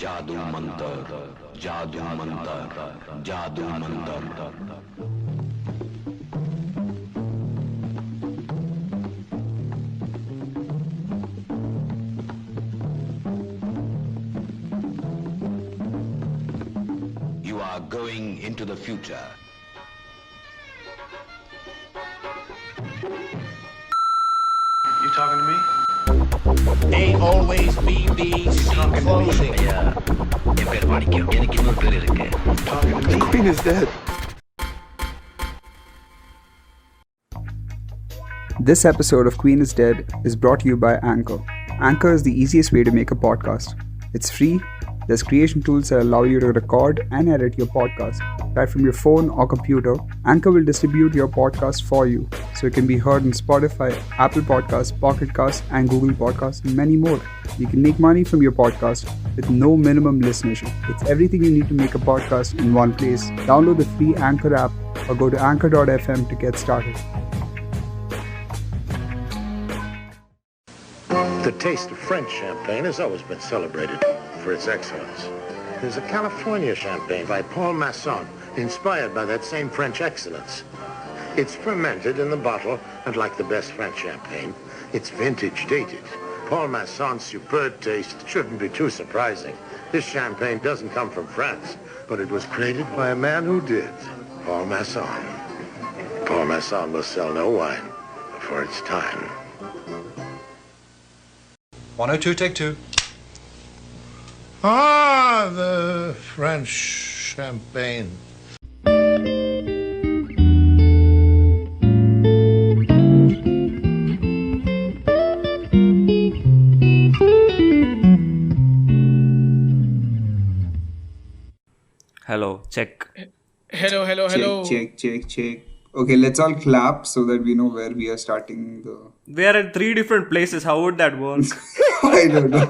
जादू मंतर जादू मंतर जादू Mantar You are going into the future. You talking to me? They always be the same clothing. Talking to me? Queen is dead. This episode of Queen is Dead is brought to you by Anchor. Anchor is the easiest way to make a podcast. It's free. There's creation tools that allow you to record and edit your podcast right from your phone or computer. Anchor will distribute your podcast for you so it can be heard on Spotify, Apple Podcasts, Pocket Casts, and Google Podcasts, and many more. You can make money from your podcast with no minimum listenership. It's everything you need to make a podcast in one place. Download the free Anchor app or go to anchor.fm to get started. The taste of French champagne has always been celebrated for its excellence. There's a California champagne by Paul Masson, inspired by that same French excellence. It's fermented in the bottle, and like the best French champagne, it's vintage dated. Paul Masson's superb taste shouldn't be too surprising. This champagne doesn't come from France, but it was created by a man who did, Paul Masson. Paul Masson will sell no wine before its time. 102, take two. Ah, the French champagne. Hello, check. Hello. Check. Okay, let's all clap so that we know where we are starting the... We are at 3 different places. How would that work? I don't know.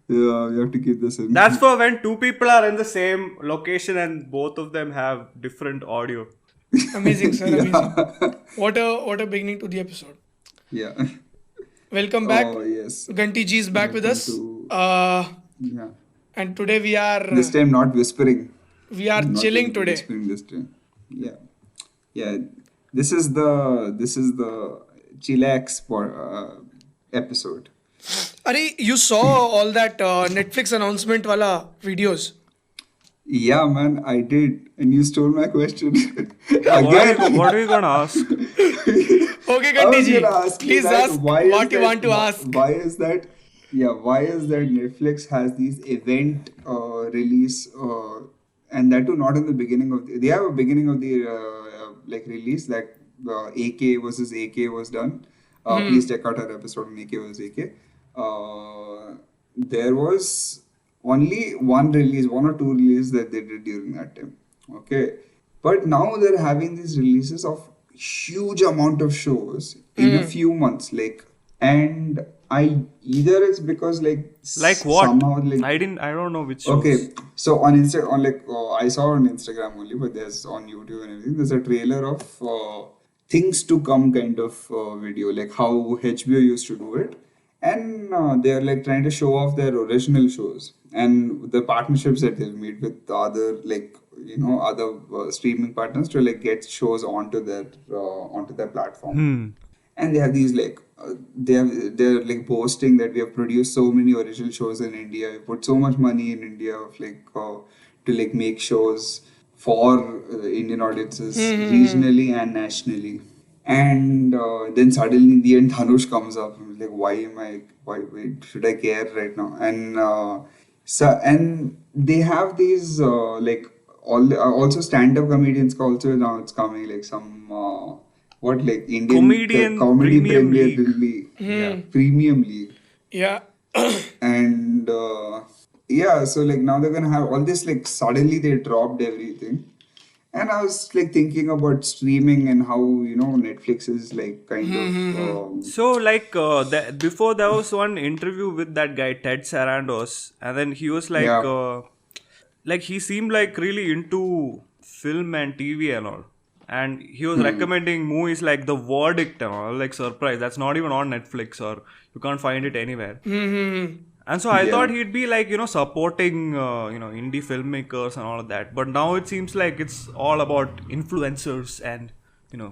Yeah, we have to keep this in. That's for when 2 people are in the same location and both of them have different audio. Amazing, sir. Amazing. What a beginning to the episode. Yeah. Welcome back. Oh, yes. Ganti ji is back with us. Yeah. And today we are This time not whispering. we are Not chilling even today. Whispering this time. Yeah. Yeah. This is the chillax episode. Are you saw all that Netflix announcement wala videos? Yeah, man, I did. And you stole my question. What are you gonna ask? Okay, I Ganti was ji, gonna ask you please that, ask why is what you that- want to ask. Why is that? Yeah, why is that Netflix has these event release, and that too not in the beginning of they have a beginning of the release, like AK versus AK was done. Please check out our episode on AK versus AK. There was only one or two releases that they did during that time. Okay, but now they're having these releases of huge amount of shows in a few months, and either it's because Like what? somehow I don't know which shows. okay, so on I saw on Instagram only, but there's on YouTube and everything. There's a trailer of things to come kind of video, like how HBO used to do it, and they're like trying to show off their original shows and the partnerships that they've made with other other streaming partners to get shows onto their platform. And they have these they're boasting that we have produced so many original shows in India. We put so much money in India of to make shows for Indian audiences regionally and nationally. And then suddenly in the end Dhanush comes up and why should I care right now? And they have these also stand-up comedians also now it's coming Indian Comedian comedy Premium Premier League. League. Yeah, Premium League. Yeah. And so now they're gonna have all this, suddenly they dropped everything. And I was thinking about streaming and how Netflix is kind of So before there was one interview with that guy Ted Sarandos, and then he was he seemed really into film and TV and all. And he was recommending movies like The Verdict and all, Surprise. That's not even on Netflix or you can't find it anywhere. And so I Yeah. thought he'd be like, supporting, indie filmmakers and all of that. But now it seems like it's all about influencers and,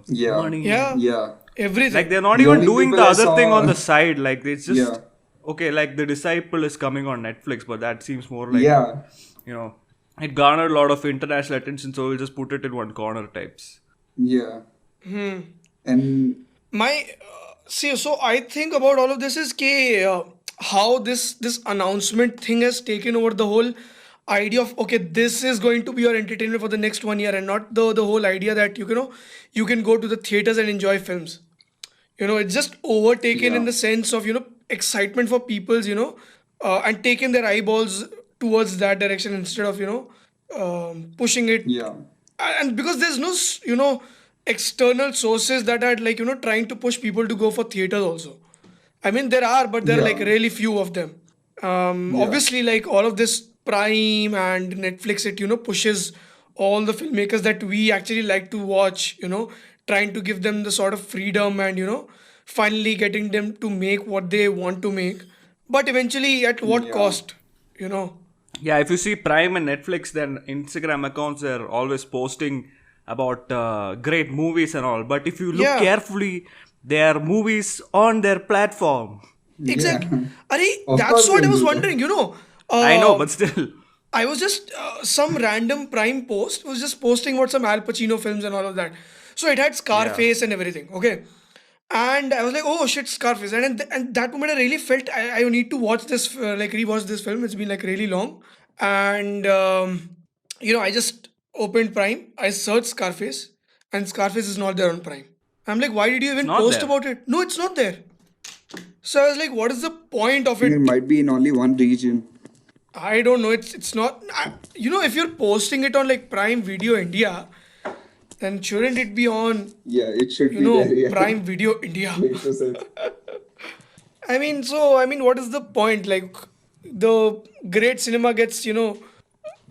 Yeah. money. Yeah. Yeah. Everything. Like they're not The even only doing people the I other thing saw- on the side. Like it's just, Yeah. okay, like The Disciple is coming on Netflix, but that seems more like, Yeah. it garnered a lot of international attention. So we'll just put it in one corner types. Yeah. And My see, so I think about all of this is how this announcement thing has taken over the whole idea of, okay, this is going to be your entertainment for the next 1 year, and not the whole idea that you can go to the theaters and enjoy films. It's just overtaken in Yeah. the sense of excitement for people's and taking their eyeballs towards that direction instead of pushing it. yeah. And because there's no external sources that are like trying to push people to go for theaters also. I mean, there are, but there are like Yeah. really few of them. Yeah. Obviously, like all of this Prime and Netflix, it pushes all the filmmakers that we actually like to watch, trying to give them the sort of freedom and finally getting them to make what they want to make, but eventually at what Yeah. cost, you know Yeah, if you see Prime and Netflix, then Instagram accounts are always posting about great movies and all. But if you look Yeah. carefully, they are movies on their platform. Exactly. Are, Of that's course what they I was do. wondering, I know, but still. I was just some random Prime post was just posting about some Al Pacino films and all of that. So it had Scarface and everything. Okay, and I was like, oh shit, Scarface. And that moment I really felt I need to watch this, like rewatch this film. It's been like really long, and I just opened Prime. I searched Scarface, and Scarface is not there on Prime. I'm like, why did you even not post there. about it? No, it's not there. So I was like, what is the point of It it? might be in only one region. I don't know. It's not. If you're posting it on like Prime Video India, then shouldn't it be on Yeah, it should be there. Yeah. Prime Video India? 100%. I mean, what is the point? Like, the great cinema gets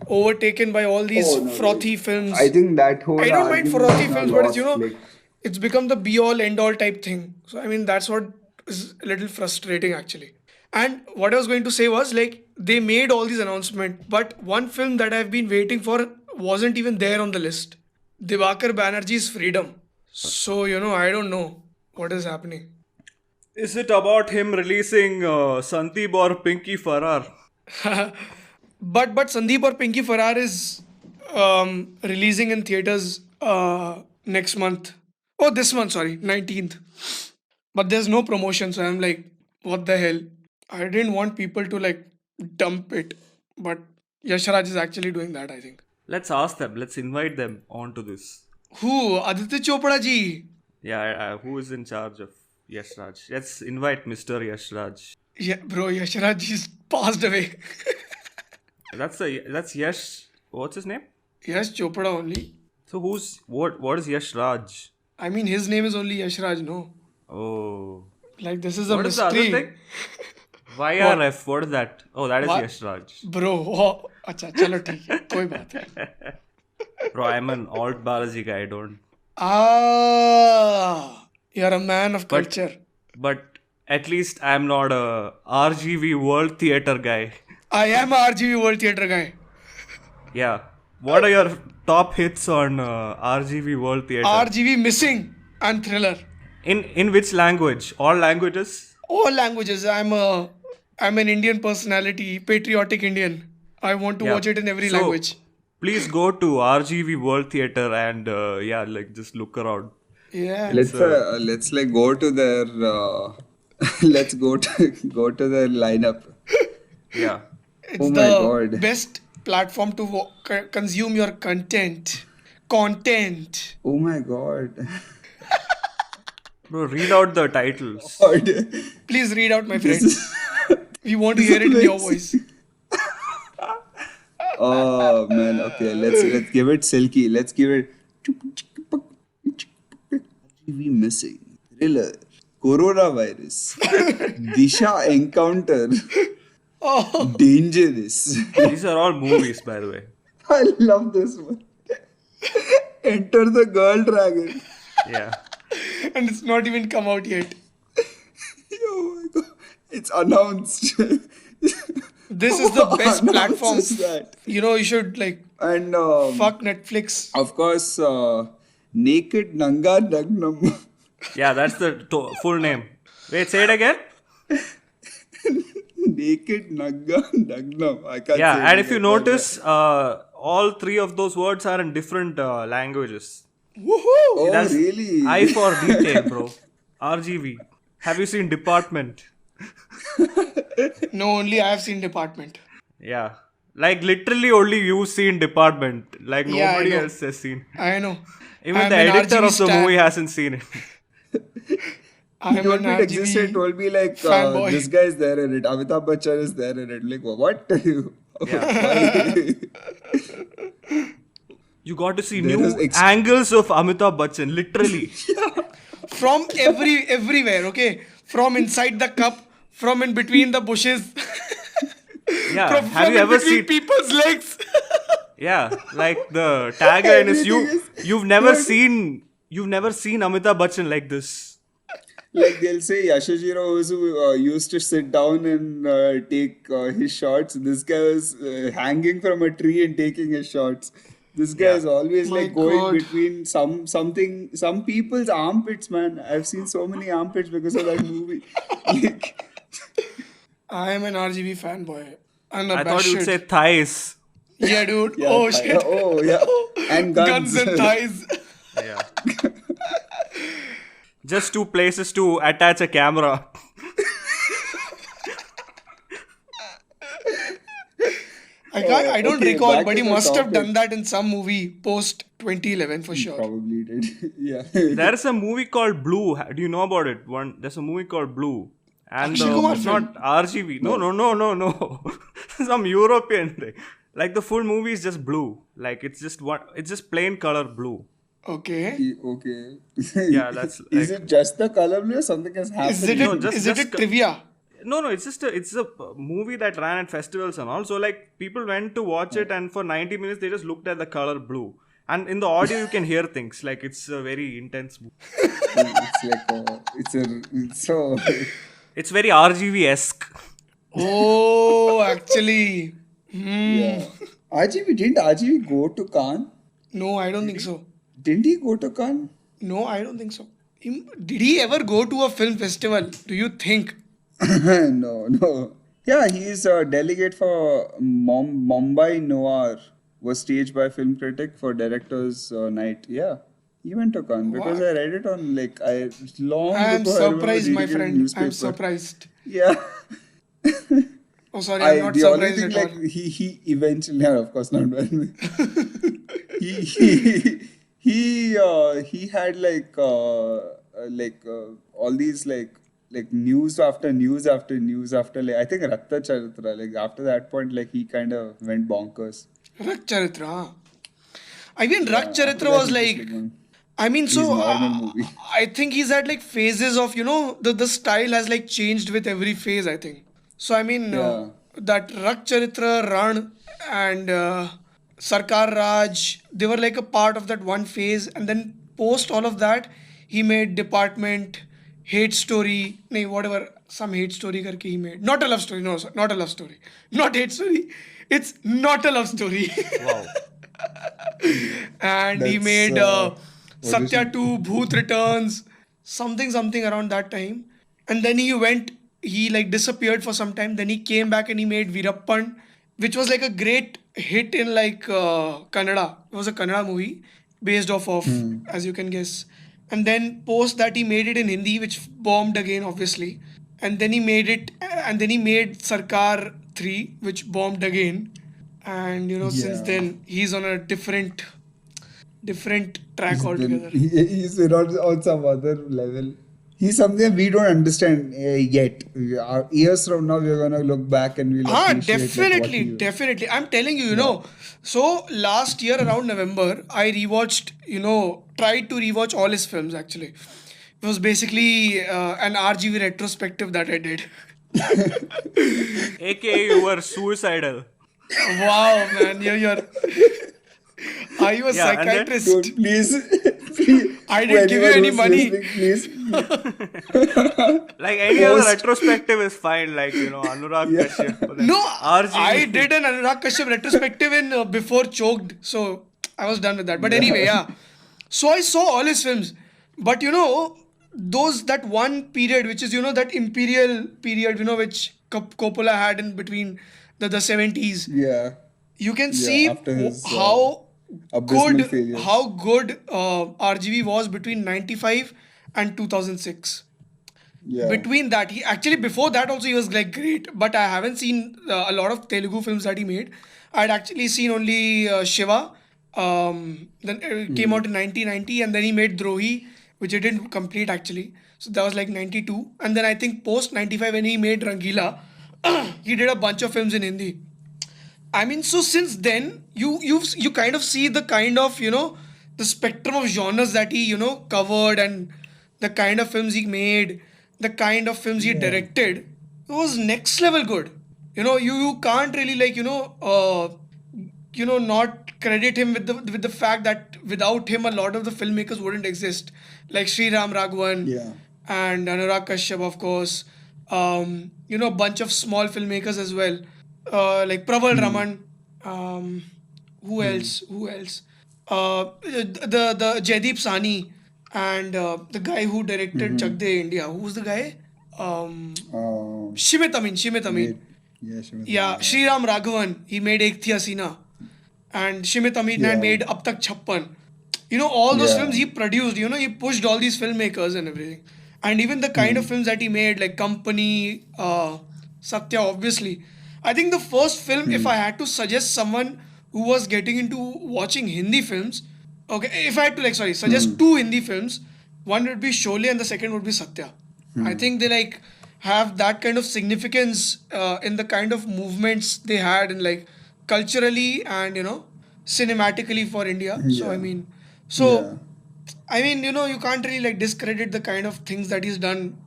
overtaken by all these Oh, no, frothy like, films. I think that whole I don't mind argument frothy is now films, but it's lost, like- it's become the be all end all type thing. So I mean, that's what is a little frustrating actually. And what I was going to say was like they made all these announcements, but one film that I've been waiting for wasn't even there on the list. Divakar Banerjee's Freedom. So I don't know what is happening. Is it about him releasing Sandeep or Pinky Farrar? But Sandeep or Pinky Farrar is releasing in theaters next month. Oh, this month, sorry, 19th. But there's no promotion, so I'm like, what the hell? I didn't want people to like dump it, but Yashraj is actually doing that, I think. Let's ask them. Let's invite them onto this. Who? Aditya Chopra ji. Yeah, who is in charge of Yash Raj? Let's invite Mr. Yash Raj. Yeah, bro, Yashraj is passed away. That's Yash. What's his name? Yes, Chopra only. So what is Yash Raj? I mean, his name is only Yashraj, no? Oh. Like, this is a What is the mystery. other thing? YRF, what is that? Oh, that is What? Yash Raj. Bro, अच्छा चलो ठीक है कोई बात नहीं. Bro, I'm an alt Balaji guy, don't. You're a man of culture. But at least I'm not a RGV World Theatre guy. I am a RGV World Theatre guy. Yeah. What are your top hits on RGV World Theatre? RGV Missing and Thriller. In which language? All languages? All languages. I'm an Indian personality, patriotic Indian. I want to Yeah. watch it in every So, language. Please go to RGV World Theatre and just look around. Yeah. Let's like go to their let's go to their lineup. Yeah. It's Oh my the God. best platform to consume your content. Content. Oh my god. Bro, read out the titles. God. Please read out, my friend. This We want to hear it in your voice. Oh man, okay, let's give it silky. Let's give it RGV Missing, Thriller, Coronavirus, Disha Encounter, Dangerous. These are all movies, by the way. I love this one. Enter the Girl Dragon. Yeah. And it's not even come out yet. Oh my god, it's announced. This is the best What platform. nonsense that? You should like And fuck Netflix. of course, Naked Nanga Nagnam. Yeah, that's the full name. Wait, say it again. Naked Nanga Nagnam. I can't say Yeah, and it if you again, notice, all three of those words are in different languages. Woohoo! Oh, That's really? I for detail, bro. RGV. Have you seen Department? No, only I have seen Department. Yeah. Like literally only you seen Department. Like Yeah, I nobody know. else has seen. I know. Even I'm the an editor RGV of the stan. movie hasn't seen it. I'm He told an me it existed, RGV told me like fanboy. this guy is there in it, Amitabh Bachchan is there in it. Like what? Yeah. Why? You got to see There new is angles of Amitabh Bachchan, literally. From everywhere, okay? From inside the cup, from in between the bushes, Yeah. from Have you in ever between seen? people's legs. Yeah, like the tagline is Everything you've never seen Amitabh Bachchan like this. Like they'll say Yashajiro Ozu used to sit down and take his shots. This guy was hanging from a tree and taking his shots. This guy Yeah. is always My like going God. between some people's armpits, man. I've seen so many armpits because of that movie. Like, I am an RGB fanboy. I thought you'd say thighs. Yeah, dude. yeah, Oh shit. Oh yeah, and guns. Guns and thighs. Yeah. Just two places to attach a camera. I don't okay, recall, back but to he the must have topic. done that in some movie post 2011 for sure. Probably did. Yeah. There is a movie called Blue. Do you know about it? There's a movie called Blue. And Akshay Kumar it's film? not RGV. No. Some European thing. Like the full movie is just blue. Like it's just plain color blue. Okay. Okay. Yeah, that's Is like- it just the color blue or something has happened? Is it No, a, just- is it a just- trivia? No, it's a movie that ran at festivals and all. So like people went to watch it and for 90 minutes they just looked at the color blue. And in the audio you can hear things. Like it's a very intense movie. It's like it's so. It's very RGV-esque. Oh, actually. Yeah. Didn't RGV go to Cannes? No, I don't think so. Didn't he go to Cannes? No, I don't think so. Did he ever go to a film festival? Do you think? No. Yeah, he is a delegate for Mumbai Noir. Was staged by film critic for directors night. Yeah, he went to Cannes because What? I read it on long I am before I remember surprised, my reading it in friend. newspaper. I'm surprised. Yeah. Oh, sorry, I'm not the only surprised thing at all. like he eventually, no, of course not. But he had all these like news after news after news after I think Ratta Charitra, like after that point he kind of went bonkers. Rak Charitra. I mean, Rak After Charitra that, was he like. just, I mean, his so normal movie. I think he's had like phases of, the style has like changed with every phase, I think. So, I mean, Yeah. that Rak Charitra, Ran, and Sarkar Raj, they were like a part of that one phase. And then post all of that, he made Department, Hate Story, whatever, some hate story karke he made. Not a love story, no, sir, not a love story. Not hate story, it's not a love story. Wow. And he That's, made Satya audition. 2, Bhoot Returns, something around that time. And then he like disappeared for some time. Then he came back and he made Veerappan, which was like a great hit in like Kannada. It was a Kannada movie based off of, as you can guess. And then post that he made it in Hindi, which bombed again, obviously. And then he made Sarkar 3, which bombed again. And since Yeah. then he's on a different track altogether. He's been on some other level. He's something we don't understand yet. Years from now, we're gonna look back and we'll appreciate Definitely. I'm telling you, So last year around November, I rewatched, tried to rewatch all his films actually. It was basically an RGV retrospective that I did. AKA you were suicidal. Wow, man, you're Are you a Yeah, and then- psychiatrist? Dude, please, please, I to didn't give you anyone any who's money. listening, please. Like any other Post- retrospective is fine, like, Anurag Yeah. Kashyap. But then No, RGV. I did an Anurag Kashyap retrospective in before Choked, so I was done with that. But anyway, yeah. So I saw all his films, but that one period, which is that imperial period, which Coppola had in between the 70s. Yeah. You can Yeah, see after his, how abysmal good failures. RGV was between 95 and 2006. Yeah. Between that, he actually, before that also he was like great, but I haven't seen a lot of Telugu films that he made. I'd actually seen only Shiva. Then it came out in 1990, and then he made Drohi, which he didn't complete actually. So that was like 92, and then I think post 95 when he made Rangila, he did a bunch of films in Hindi. I mean, so since then, you kind of see the kind of the spectrum of genres that he covered, and the kind of films he made, the kind of films he directed. It was next level good. You can't really like not credit him with the fact that without him a lot of the filmmakers wouldn't exist, like Sri Ram Raghavan Yeah. and Anurag Kashyap, of course. A bunch of small filmmakers as well, like Praval Raman. Who else? Who else? The Jaideep Sani and the guy who directed Chak De India. Who's the guy? Shimit Amin. Shimit Amin. Yeah, Shimit Yeah, Amin, Sri Ram Raghavan. He made Ek Thi Hasina. And Shimit Amin had made Ab Tak Chappan. All those Yeah. films he produced, he pushed all these filmmakers and everything. And even the kind of films that he made, like Company, Satya, obviously. I think the first film, if I had to suggest someone who was getting into watching Hindi films, okay, if I had to, suggest two Hindi films, one would be Sholay and the second would be Satya. I think they, have that kind of significance in the kind of movements they had in, culturally and, cinematically for India. So, Yeah. you can't really discredit the kind of things that he's done,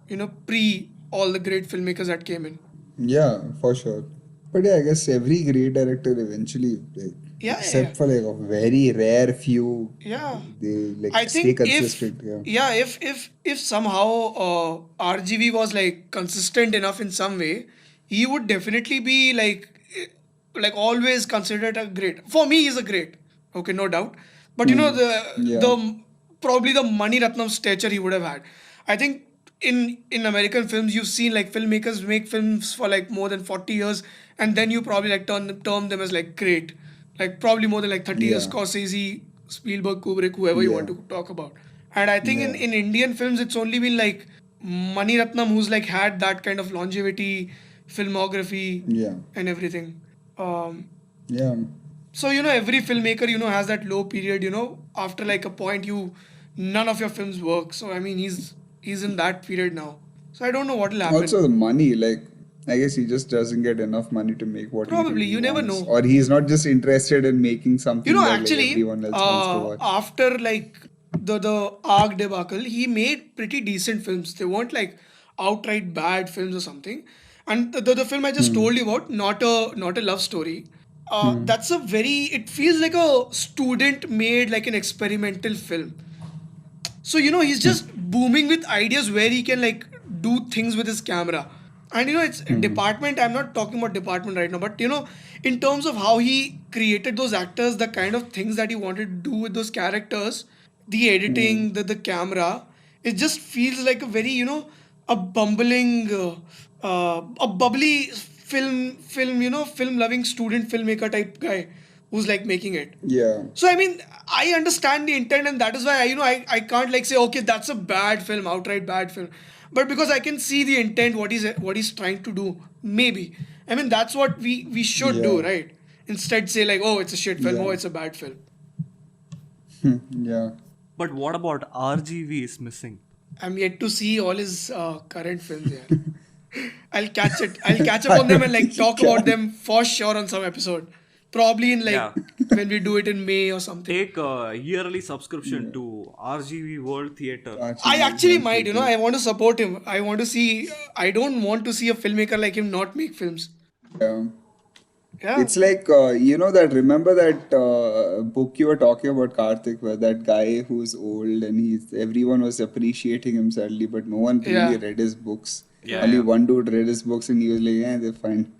pre all the great filmmakers that came in. Yeah, for sure. But yeah, I guess every great director eventually, except for a very rare few, Yeah. they I stay think consistent. if somehow RGV was consistent enough in some way, he would definitely be always considered a great. For me, he's a great. Okay, no doubt. But the probably the Mani Ratnam stature he would have had. I think in American films you've seen filmmakers make films for more than 40 years, and then you probably term them as great. Probably more than 30 years, Yeah. Scorsese, Spielberg, Kubrick, whoever you want to talk about. And I think in Indian films it's only been Mani Ratnam who's had that kind of longevity, filmography, Yeah. and everything. Yeah. So every filmmaker has that low period. After a point, none of your films work. So I mean, he's in that period now. So I don't know what will happen. Also, the money, I guess he just doesn't get enough money to make what Probably, he really you never wants. know. Or he's not just interested in making something that Actually, everyone else wants to watch. after the Arc debacle, he made pretty decent films. They weren't outright bad films or something. And the film I just told you about, not a love story. That's a it feels like a student made an experimental film. So he's just booming with ideas where he can do things with his camera. And it's Department. I'm not talking about Department right now, but in terms of how he created those actors, the kind of things that he wanted to do with those characters, the editing, the camera, it just feels like a very a bumbling, a bubbly film loving student filmmaker type guy who's making it. Yeah. So I mean, I understand the intent, and that is why I can't say okay, that's a bad film, outright bad film, but because I can see the intent, what he's trying to do. Maybe I mean that's what we should do, right? Instead say oh, it's a shit film, oh, it's a bad film. Yeah. But what about RGV is missing? I'm yet to see all his current films here. I'll catch up on them and talk about them for sure on some episode. Probably in when we do it in May or something. Take a yearly subscription to RGV World Theatre. I actually might, I want to support him. I want to see, I don't want to see a filmmaker like him not make films. Yeah. Yeah. It's like remember that book you were talking about, Karthik, where that guy who's old and everyone was appreciating him sadly, but no one really Yeah. read his books. Yeah, Only yeah. one dude read his books and he was like, yeah, they're fine.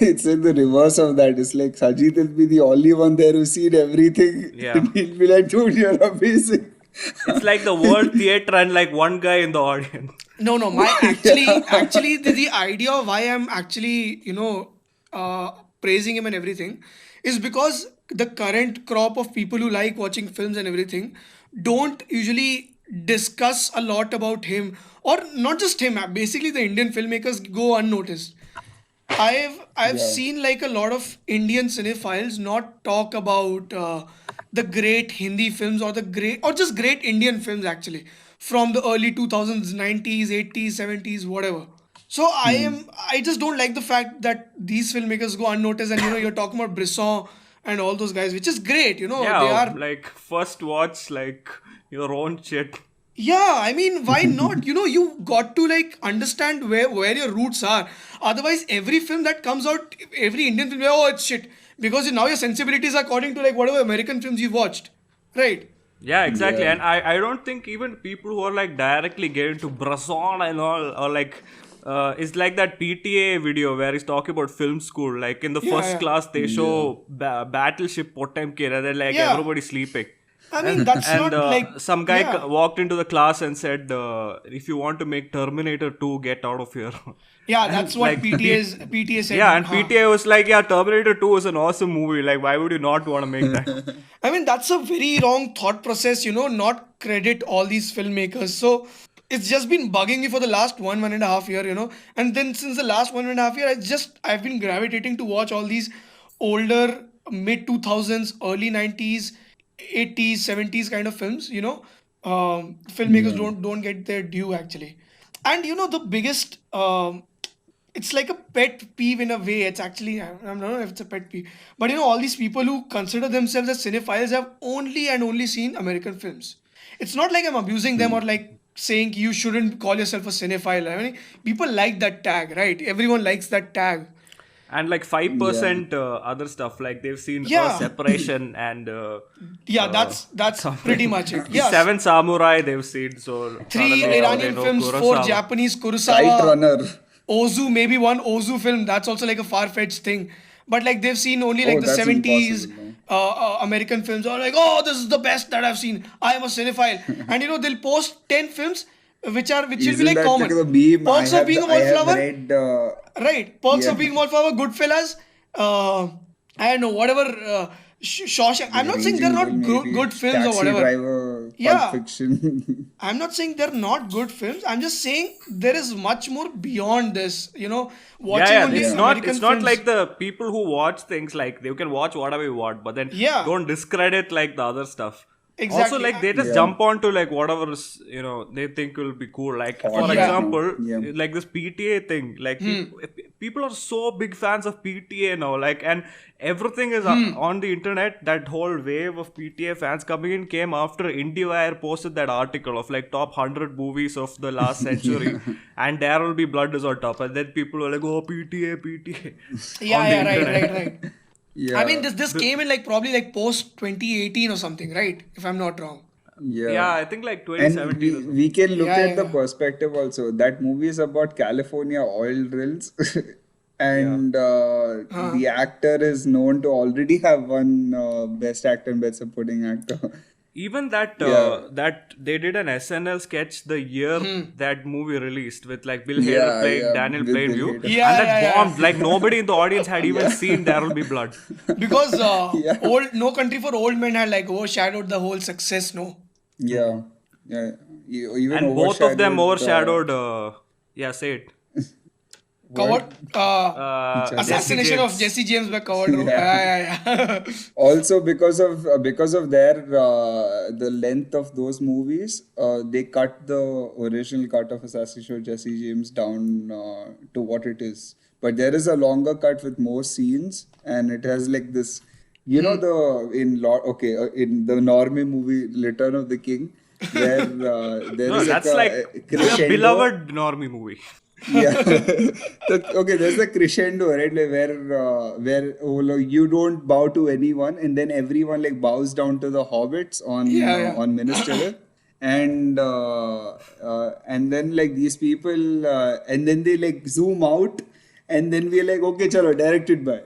It's like the reverse of that. It's like Sajid will be the only one there who's seen everything. Yeah. And he'll be like, dude, you're amazing. It's like the word theater and like one guy in the audience. No, my actually the idea of why I'm actually praising him and everything is because the current crop of people who like watching films and everything don't usually discuss a lot about him, or not just him. Basically, the Indian filmmakers go unnoticed. I've Yeah. seen like a lot of Indian cinephiles not talk about the great Hindi films or the great or just great Indian films actually from the early 2000s, 90s, 80s, 70s, whatever. So I just don't like the fact that these filmmakers go unnoticed, and you're talking about Brisson and all those guys, which is great. They Yeah, are. like first watch like your own shit. Yeah, I mean, why not? You got to like understand where your roots are. Otherwise, every film that comes out, every Indian film, oh, it's shit. Because now your sensibilities are according to like whatever American films you've watched. Right? Yeah, exactly. Yeah. And I don't think even people who are like directly get into Bresson and all, or like, it's like that PTA video where he's talking about film school. Like in the Yeah, first yeah. class, they show Battleship Potemkin, and then like Yeah. everybody's sleeping. I mean, that's And not like. some guy Yeah. walked into the class and said, if you want to make Terminator 2, get out of here. Yeah, that's what like, PTA said. Yeah, and Huh. PTA was like, yeah, Terminator 2 is an awesome movie. Like, why would you not want to make that? I mean, that's a very wrong thought process, not credit all these filmmakers. So it's just been bugging me for the last 1.5 year. And then since the last 1.5 year, I've been gravitating to watch all these older mid 2000s, early 90s, 80s, 70s kind of films. Filmmakers don't get their due actually. And the biggest it's like a pet peeve in a way. It's actually, I don't know if it's a pet peeve, but all these people who consider themselves as cinephiles have only and only seen American films. It's not like I'm abusing them or like saying you shouldn't call yourself a cinephile. I mean, people like that tag, right? Everyone likes that tag. And like 5% other stuff. Like they've seen Yeah. Separation and Yeah, that's pretty much it. Yeah, Seven Samurai they've seen. So 3 suddenly, Iranian they know films, 4 Kurosawa. Japanese, Kite Kurosawa, Runner. Ozu, maybe one Ozu film. That's also like a far-fetched thing. But like they've seen only like Oh, the that's 70s impossible, American films. Or like, oh, this is the best that I've seen. I am a cinephile. And they'll post 10 films which will be Isn't like that common. like the meme? Perks of Being a I have Wallflower. read, Right. Perks Yeah. of Being a Wallflower, Goodfellas. I don't know, whatever. Shawshank. I'm not saying they're not Raging Bull, maybe. good films or Taxi whatever. Driver, Yeah. Pulp Fiction. I'm not saying they're not good films. I'm just saying there is much more beyond this. Watching Yeah, only it's American not films. like the people who watch things like they can watch whatever you want, but then Yeah. don't discredit like the other stuff. Exactly. Also, like they just Yeah. jump onto like whatever they think will be cool. Like for Yeah. example, Yeah. like this PTA thing. Like people are so big fans of PTA now. Like and everything is on the internet. That whole wave of PTA fans coming in came after IndieWire posted that article of like top 100 movies of the last century, and There Will Be Blood is on top. And then people were like, "Oh, PTA, PTA." Yeah, on the yeah, internet. right. Yeah. I mean, this came in like probably like post 2018 or something, right? If I'm not wrong. Yeah, I think like And 2017. or something. we can look Yeah, at the yeah. perspective also. That movie is about California oil drills. And the actor is known to already have won Best Actor and Best Supporting Actor. Even that Yeah. that they did an SNL sketch the year that movie released with like Bill Yeah, Hader playing yeah, Daniel with Bill Plainview, Hader. Yeah, and that yeah, yeah. bombed. Like nobody in the audience had even seen There Will Be Blood. Because Yeah. No Country for Old Men had like overshadowed the whole success, no? Yeah. Yeah. Even And both of them overshadowed, overshadowed. Yeah, say it. Covered Jesse assassination of James. Jesse James by covered. Yeah. Also because of their the length of those movies, they cut the original cut of Assassination of Jesse James down to what it is. But there is a longer cut with more scenes, and it has like this, in the Normie movie Return of the King, where there No, is that's a like a crescendo. beloved normie movie. Yeah. Okay, there's the crescendo, right? Like where like, you don't bow to anyone, and then everyone like bows down to the hobbits Yeah. on Minas Tirith, and then like these people, and then they like zoom out. And then we're like, okay, chalo, directed by,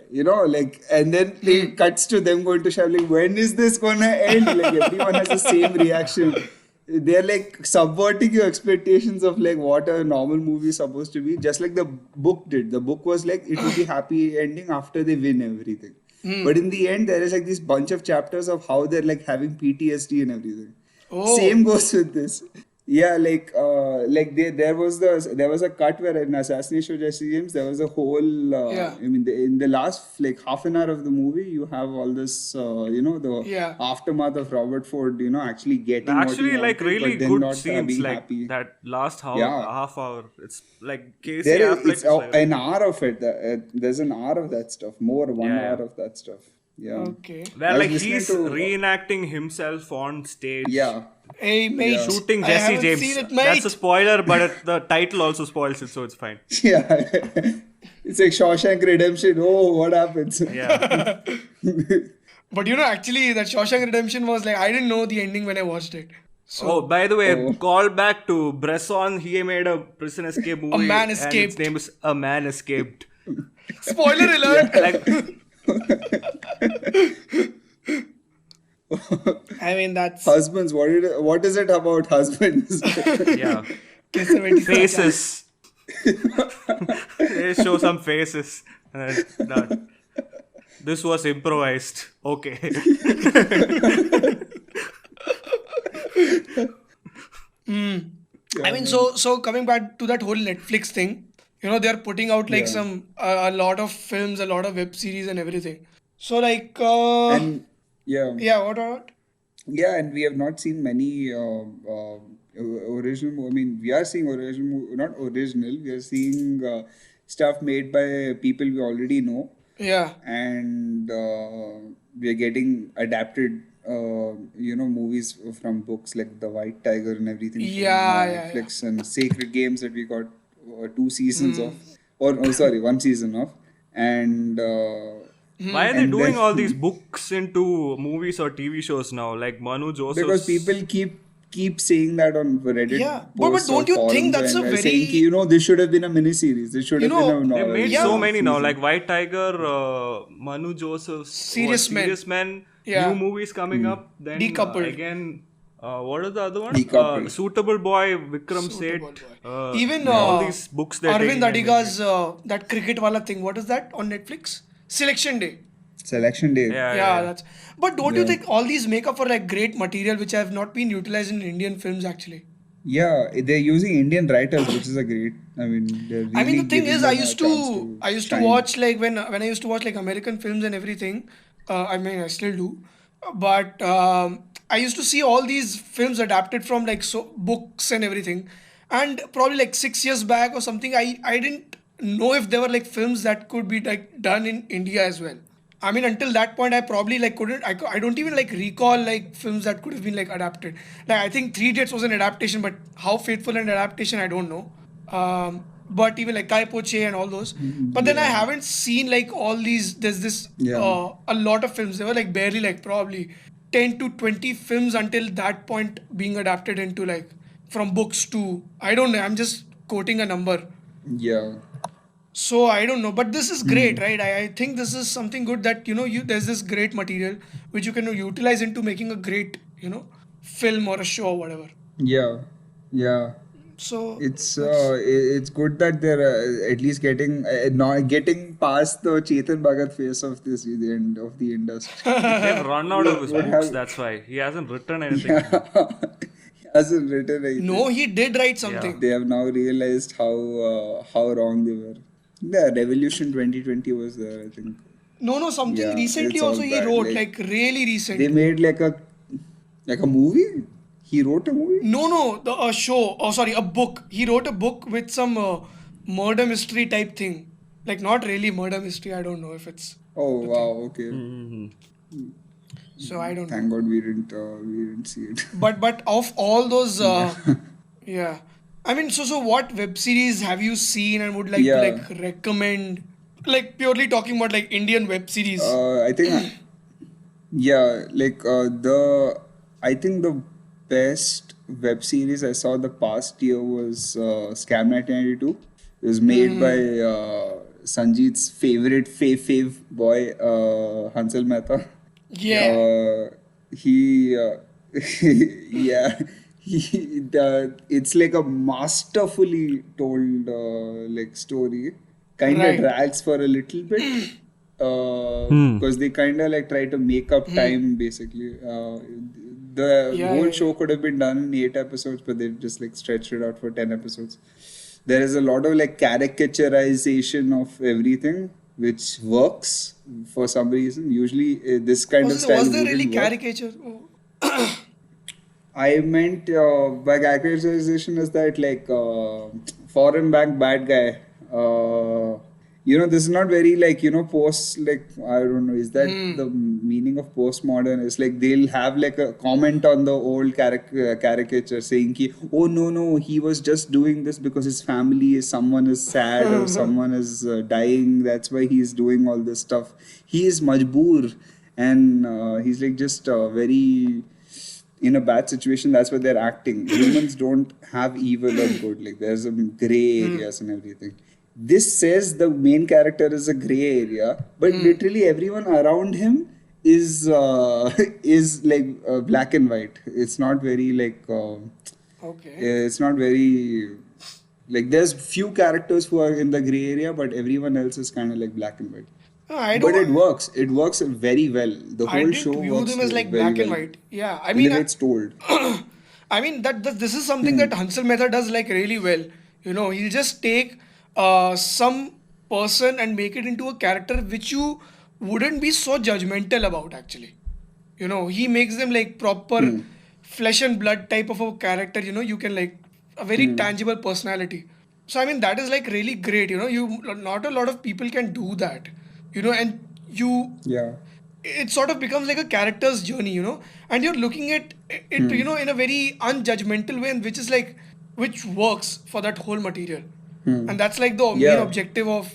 like, and then they cuts to them going to shout, like, when is this gonna end? Like, everyone has the same reaction. They're like subverting your expectations of like what a normal movie is supposed to be, just like the book did. The book was like it will be happy ending after they win everything. But in the end, there is like this bunch of chapters of how they're like having PTSD and everything. Oh. Same goes with this. Yeah, like there was a cut where in Assassination of Jesse James there was a whole Yeah. I mean in the last like half an hour of the movie you have all this the Yeah. aftermath of Robert Ford actually getting what he Actually, like wanted, really but then good not scenes, being like happy. that last Yeah. half hour. It's like Casey There Affleck is is like, an hour of it. There's an hour of that stuff. More one Yeah, yeah. hour of that stuff. Yeah. Okay. where I was like listening he's to reenacting himself on stage. yeah. Hey, mate. Yeah. Shooting I Jesse haven't James. seen it, That's mate. a spoiler, but the title also spoils it, so it's fine. Yeah. It's like Shawshank Redemption. Oh, what happens? Yeah. But actually, that Shawshank Redemption was like, I didn't know the ending when I watched it. So, Oh, by the way, Oh. call back to Bresson. He made a prison escape movie. Man And Escaped. its name is A Man Escaped. spoiler alert. Like, I mean, that's. Husbands. What is it about husbands? yeah. Kiss 77 Faces. They show some faces. And then done. This was improvised. Okay. I mean, so coming back to that whole Netflix thing, they're putting out like some a lot of films, a lot of web series and everything. So like, And yeah. yeah, what? Yeah, and we have not seen many original. I mean, we are seeing not original. We are seeing stuff made by people we already know, Yeah, and we are getting adapted. Movies from books like The White Tiger and everything from Yeah. Netflix, and Sacred Games that we got 2 seasons of, or oh, sorry, 1 season of, and. Why are they And doing then- all these books into movies or TV shows now? Like Manu Joseph. Because people keep saying that on Reddit. Yeah, but posts don't or you think forums that's a and very- saying, this should have been a miniseries. This should have been a They novel. made Yeah. so many now, season. like White Tiger, Manu Joseph's Serious Men. Serious Men, Yeah. new movies coming up. Then Decoupled. again, what is the other one? Decoupled. Suitable Boy, Vikram Suitable Seth. Boy. Even all these books they're Arvind taking and Adiga's that cricket wala thing. What is that on Netflix? Selection Day. Selection Day. making. Yeah, that's. But don't you think all these make up for like great material which have not been utilized in Indian films actually? Yeah, they're using Indian writers, which is a great. I mean, they're really I mean, the thing giving is, them I a used chance to I used to shine. watch like when I used to watch like American films and everything. I mean, I still do, but I used to see all these films adapted from like books and everything, and probably like 6 years back or something, I didn't know if there were like films that could be like done in India as well. I mean, until that point, I probably like couldn't. I don't even like recall like films that could have been like adapted. Like I think Three Idiots was an adaptation, but how faithful an adaptation, I don't know. But even like Kai Poche and all those. But then I haven't seen like all these. There's this a lot of films. There were like barely like probably 10 to 20 films until that point being adapted into like from books to I don't know. I'm just quoting a number. Yeah. So I don't know, but this is great, right? I think this is something good that there's this great material which you can utilize into making a great film or a show or whatever. Yeah. So It's good that they're at least not getting past the Chetan Bhagat phase of this the end of the industry. They've run out of his Would books, have- that's why. He hasn't written anything. He hasn't written anything. no, he did write something. They have now realized how wrong they were. Yeah, Revolution 2020 was there, I think. No, something Yeah, recently it's all also he bad, wrote, like- like really recent. They made like a movie. He wrote a movie. No, a show. Oh, sorry, a book. He wrote a book with some murder mystery type thing. Like not really murder mystery. I don't know if it's. Oh wow, okay. So I don't know. Thank God we didn't see it. But of all those, yeah, I mean, so what web series have you seen and would like to Yeah. like recommend? Like purely talking about like Indian web series. I think yeah, like I think the best web series I saw the past year was Scam 1992. It was made by Sanjeet's favorite fave boy, Hansel Mehta. Yeah, Uh, he yeah, it's like a masterfully told like story. Kind of right. drags for a little bit because they kind of like try to make up time basically. The Yeah, whole yeah, show yeah. could have been done in 8 episodes, but they just like stretched it out for 10 episodes. There is a lot of like caricaturization of everything, which works for some reason. Usually, this kind of style Was there really wouldn't work. caricature? Oh. I meant by characterization is that like foreign bank bad guy. This is not very like post like I don't know. Is that the meaning of postmodern? It's like they'll have like a comment on the old caricature saying ki, oh no he was just doing this because his family is someone is sad or someone is dying. That's why he's doing all this stuff. He is majboor and he's like just very in a bad situation. That's why they're acting. Humans don't have evil or good. Like there's some gray areas and everything. This says the main character is a gray area, but literally everyone around him is is like black and white. It's not very like Okay. it's not very like there's few characters who are in the gray area, but everyone else is kind of like black and white. No, I But don't. it works. It works very well. The I whole show didn't view works them as like very black and well white. Yeah, I in the mean, way it's told. I mean that this is something that Hansel Mehta does like really well. He'll just take some person and make it into a character which you wouldn't be so judgmental about actually. He makes them like proper flesh and blood type of a character. You can like a very tangible personality. So I mean that is like really great. Not a lot of people can do that. And you Yeah. it sort of becomes like a character's journey, and you're looking at it, in a very unjudgmental way, and which works for that whole material, and that's like the main Yeah. objective of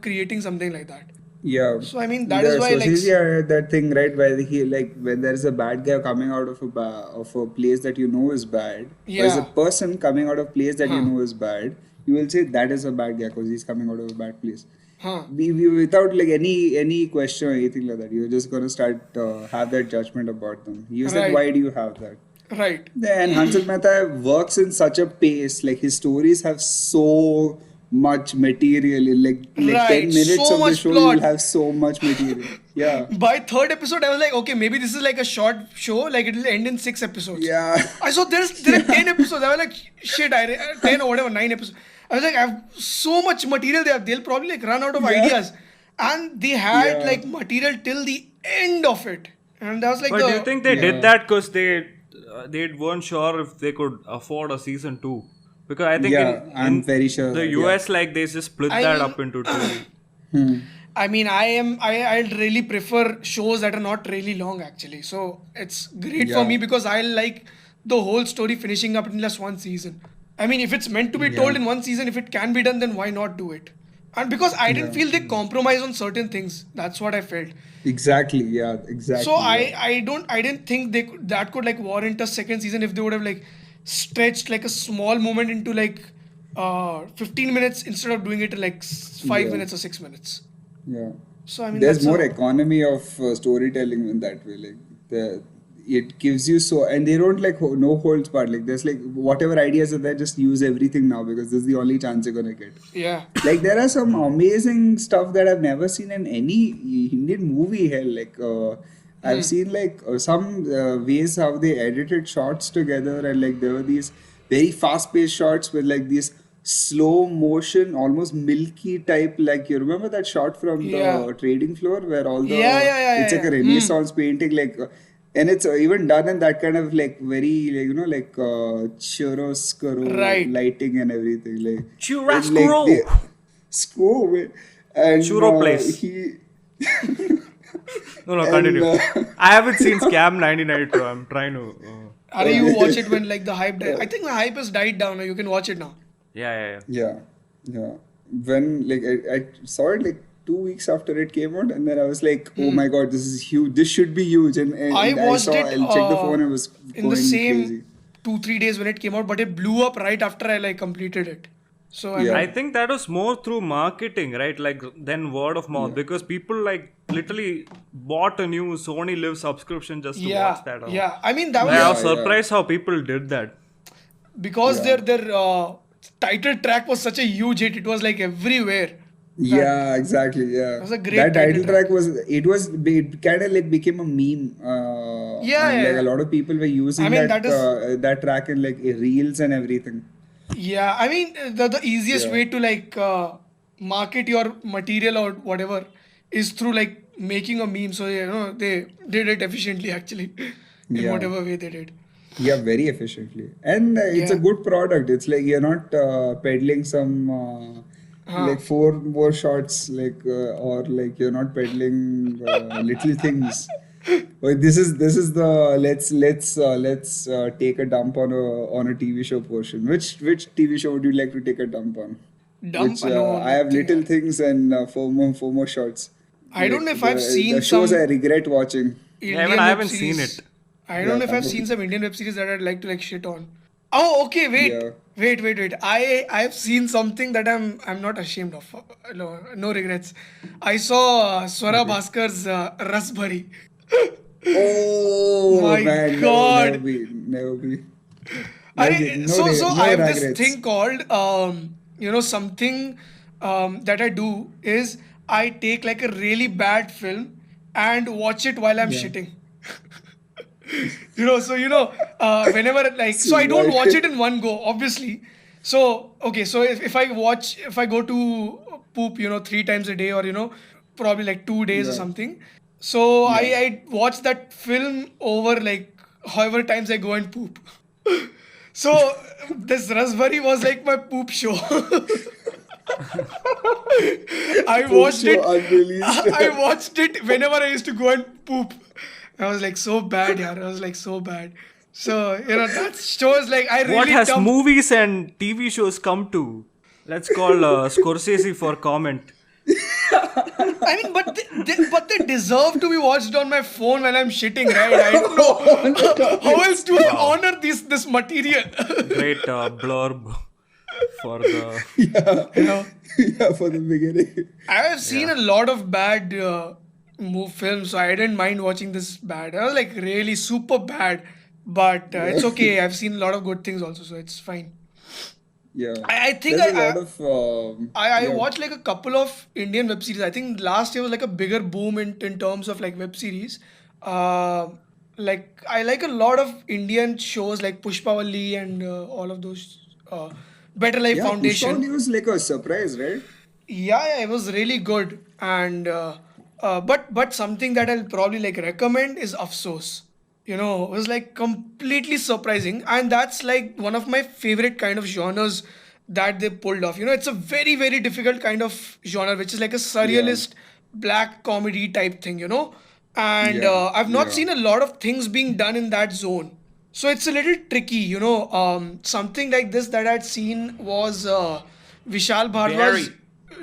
creating something like that. Yeah. So I mean that is why So like since you had that thing right where he like when there is a bad guy coming out of of a place that you know is bad, or is a yeah, person coming out of a place that you huh, know is bad, you will say that is a bad guy because he's coming out of a bad place. huh, Without like any question or anything like that, you're just gonna start have that judgment about them. You said, right, why do you have that? right, Then Hansel Mehta works in such a pace, like his stories have so much material. In like right, 10 minutes so of the much show, you will plot. have so much material. Yeah, By third episode, I was like, okay, maybe this is like a short show, like it'll end in 6 episodes. yeah, I saw there are 10 episodes. I was like, shit, 10 or whatever, 9 episodes. I was like, I have so much material there. They'll probably like run out of yeah, ideas, and they had yeah, like material till the end of it, and that was like But do you think they did yeah. that because they weren't sure if they could afford a season 2? Because I think Yeah, I'm in very sure the that, yeah. US like they just split I that mean, up into two. I mean, I really prefer shows that are not really long actually. So it's great for Yeah, me because I like the whole story finishing up in just one season. I mean, if it's meant to be yeah, told in one season, if it can be done, then why not do it? And because I didn't yeah. feel they compromise on certain things, that's what I felt. Exactly. Yeah, So exactly. Yeah. I didn't think that could like warrant a second season if they would have like stretched like a small moment into like 15 minutes instead of doing it in like 5 Yeah. minutes or 6 minutes. Yeah. So I mean There's that's more a economy of storytelling in that way. Like it gives you so, and they don't like no holds barred. Like there's like whatever ideas are there, just use everything now because this is the only chance you're gonna get. yeah. Like there are some amazing stuff that I've never seen in any Indian movie. Hell, like I've seen like some ways how they edited shots together, and like there were these very fast-paced shots with like these slow motion, almost milky type. Like you remember that shot from Yeah. the trading floor where all the Yeah. it's like a Renaissance painting, like. And it's even done in that kind of like very like, like chiaroscuro Right. lighting and everything like Churrasco! they screw away. And Churro place. he No, and continue. I haven't seen Scam 1992. I'm trying to. Are you watch it when like the hype died? I think the hype has died down. You can watch it now. Yeah. Yeah, yeah. When like I saw it like 2 weeks after it came out, and then I was like, oh my god, this is huge. This should be huge. And I watched saw, it I checked the phone and it was in the going same crazy. 2-3 days when it came out, but it blew up right after I like completed it. So I Yeah. mean, I think that was more through marketing, right? Like then word of mouth, because people like literally bought a new Sony Live subscription just to watch that. yeah. I mean that I was was surprised how people did that. because their title track was such a huge hit. It was like everywhere. Yeah, exactly. Yeah, was a great that title title track was. It kind of like became a meme. Yeah, and like yeah. a lot of people were using I mean, that that is- that track in like reels and everything. Yeah, I mean the easiest Yeah. way to like market your material or whatever is through like making a meme. So they did it efficiently actually in Yeah. whatever way they did. Yeah, very efficiently, and it's a Yeah. good product. It's like you're not peddling some like four more shots, like or like you're not peddling little things. But this is the let's take a dump on a TV show portion. Which TV show would you like to take a dump on? Dump? Which No, I have nothing. little things and four more shots. I don't know if I've seen the shows some I regret watching. Indian even I web haven't seen series. it. I don't know if I've Yeah. seen some Indian web series that I'd like to like shit on. Oh, okay, wait. Yeah. Wait. I've seen something that I'm not ashamed of. No regrets. I saw Swara Bhaskar's Rasbhari. Oh My man, God. never be. So No I have this regrets. thing called something that I do is I take like a really bad film and watch it while I'm shitting. Whenever like so I don't watch it in one go, obviously. So okay, so if I go to poop, 3 times a day or probably like 2 days or something. So I watch that film over like however times I go and poop. So this Rasbari was like my poop show. I watched show it. unreleased. I watched it whenever I used to go and poop. I was like so bad, yaar. I was like so bad. So that shows like I really What has dumped- movies and TV shows come to? Let's call Scorsese for comment. I mean, but they deserve to be watched on my phone when I'm shitting, right? I don't know how else do I honor this material. Great blurb for the. Yeah, for the beginning. I have seen a lot of bad films, so I didn't mind watching this bad. I was like really super bad, but it's okay. I've seen a lot of good things also, so it's fine. Yeah. I think There's a I- lot of. I watched like a couple of Indian web series. I think last year was like a bigger boom in terms of like web series. Like I like a lot of Indian shows like Pushpavalli and all of those. Better Life Yeah, Foundation. Pushpa was like a surprise, right? Yeah, it was really good. And but something that I'll probably like recommend is Afsos. It was like completely surprising, and that's like one of my favorite kind of genres that they pulled off. It's a very very difficult kind of genre, which is like a surrealist black comedy type thing. And Yeah, I've not yeah. seen a lot of things being done in that zone. So it's a little tricky, something like this that I'd seen was Vishal Bhardwaj. Barry.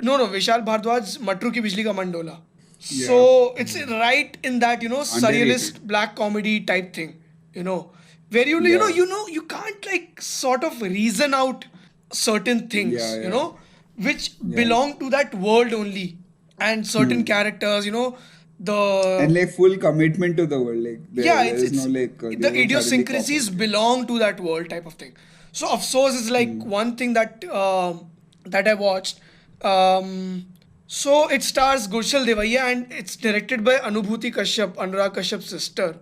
No, Vishal Bhardwaj, Matru Ki Bijli Ka Mandola. So it's right in that, surrealist black comedy type thing, where you can't like sort of reason out certain things, Yeah. which belong to that world only, and certain characters, the And like full commitment to the world. Like there it's is no like they the won't suddenly idiosyncrasies pop belong to that world type of thing. So Afsos is like one thing that that I watched. So it stars Gurshal Devaiya and it's directed by Anubhuti Kashyap, Anurag Kashyap's sister.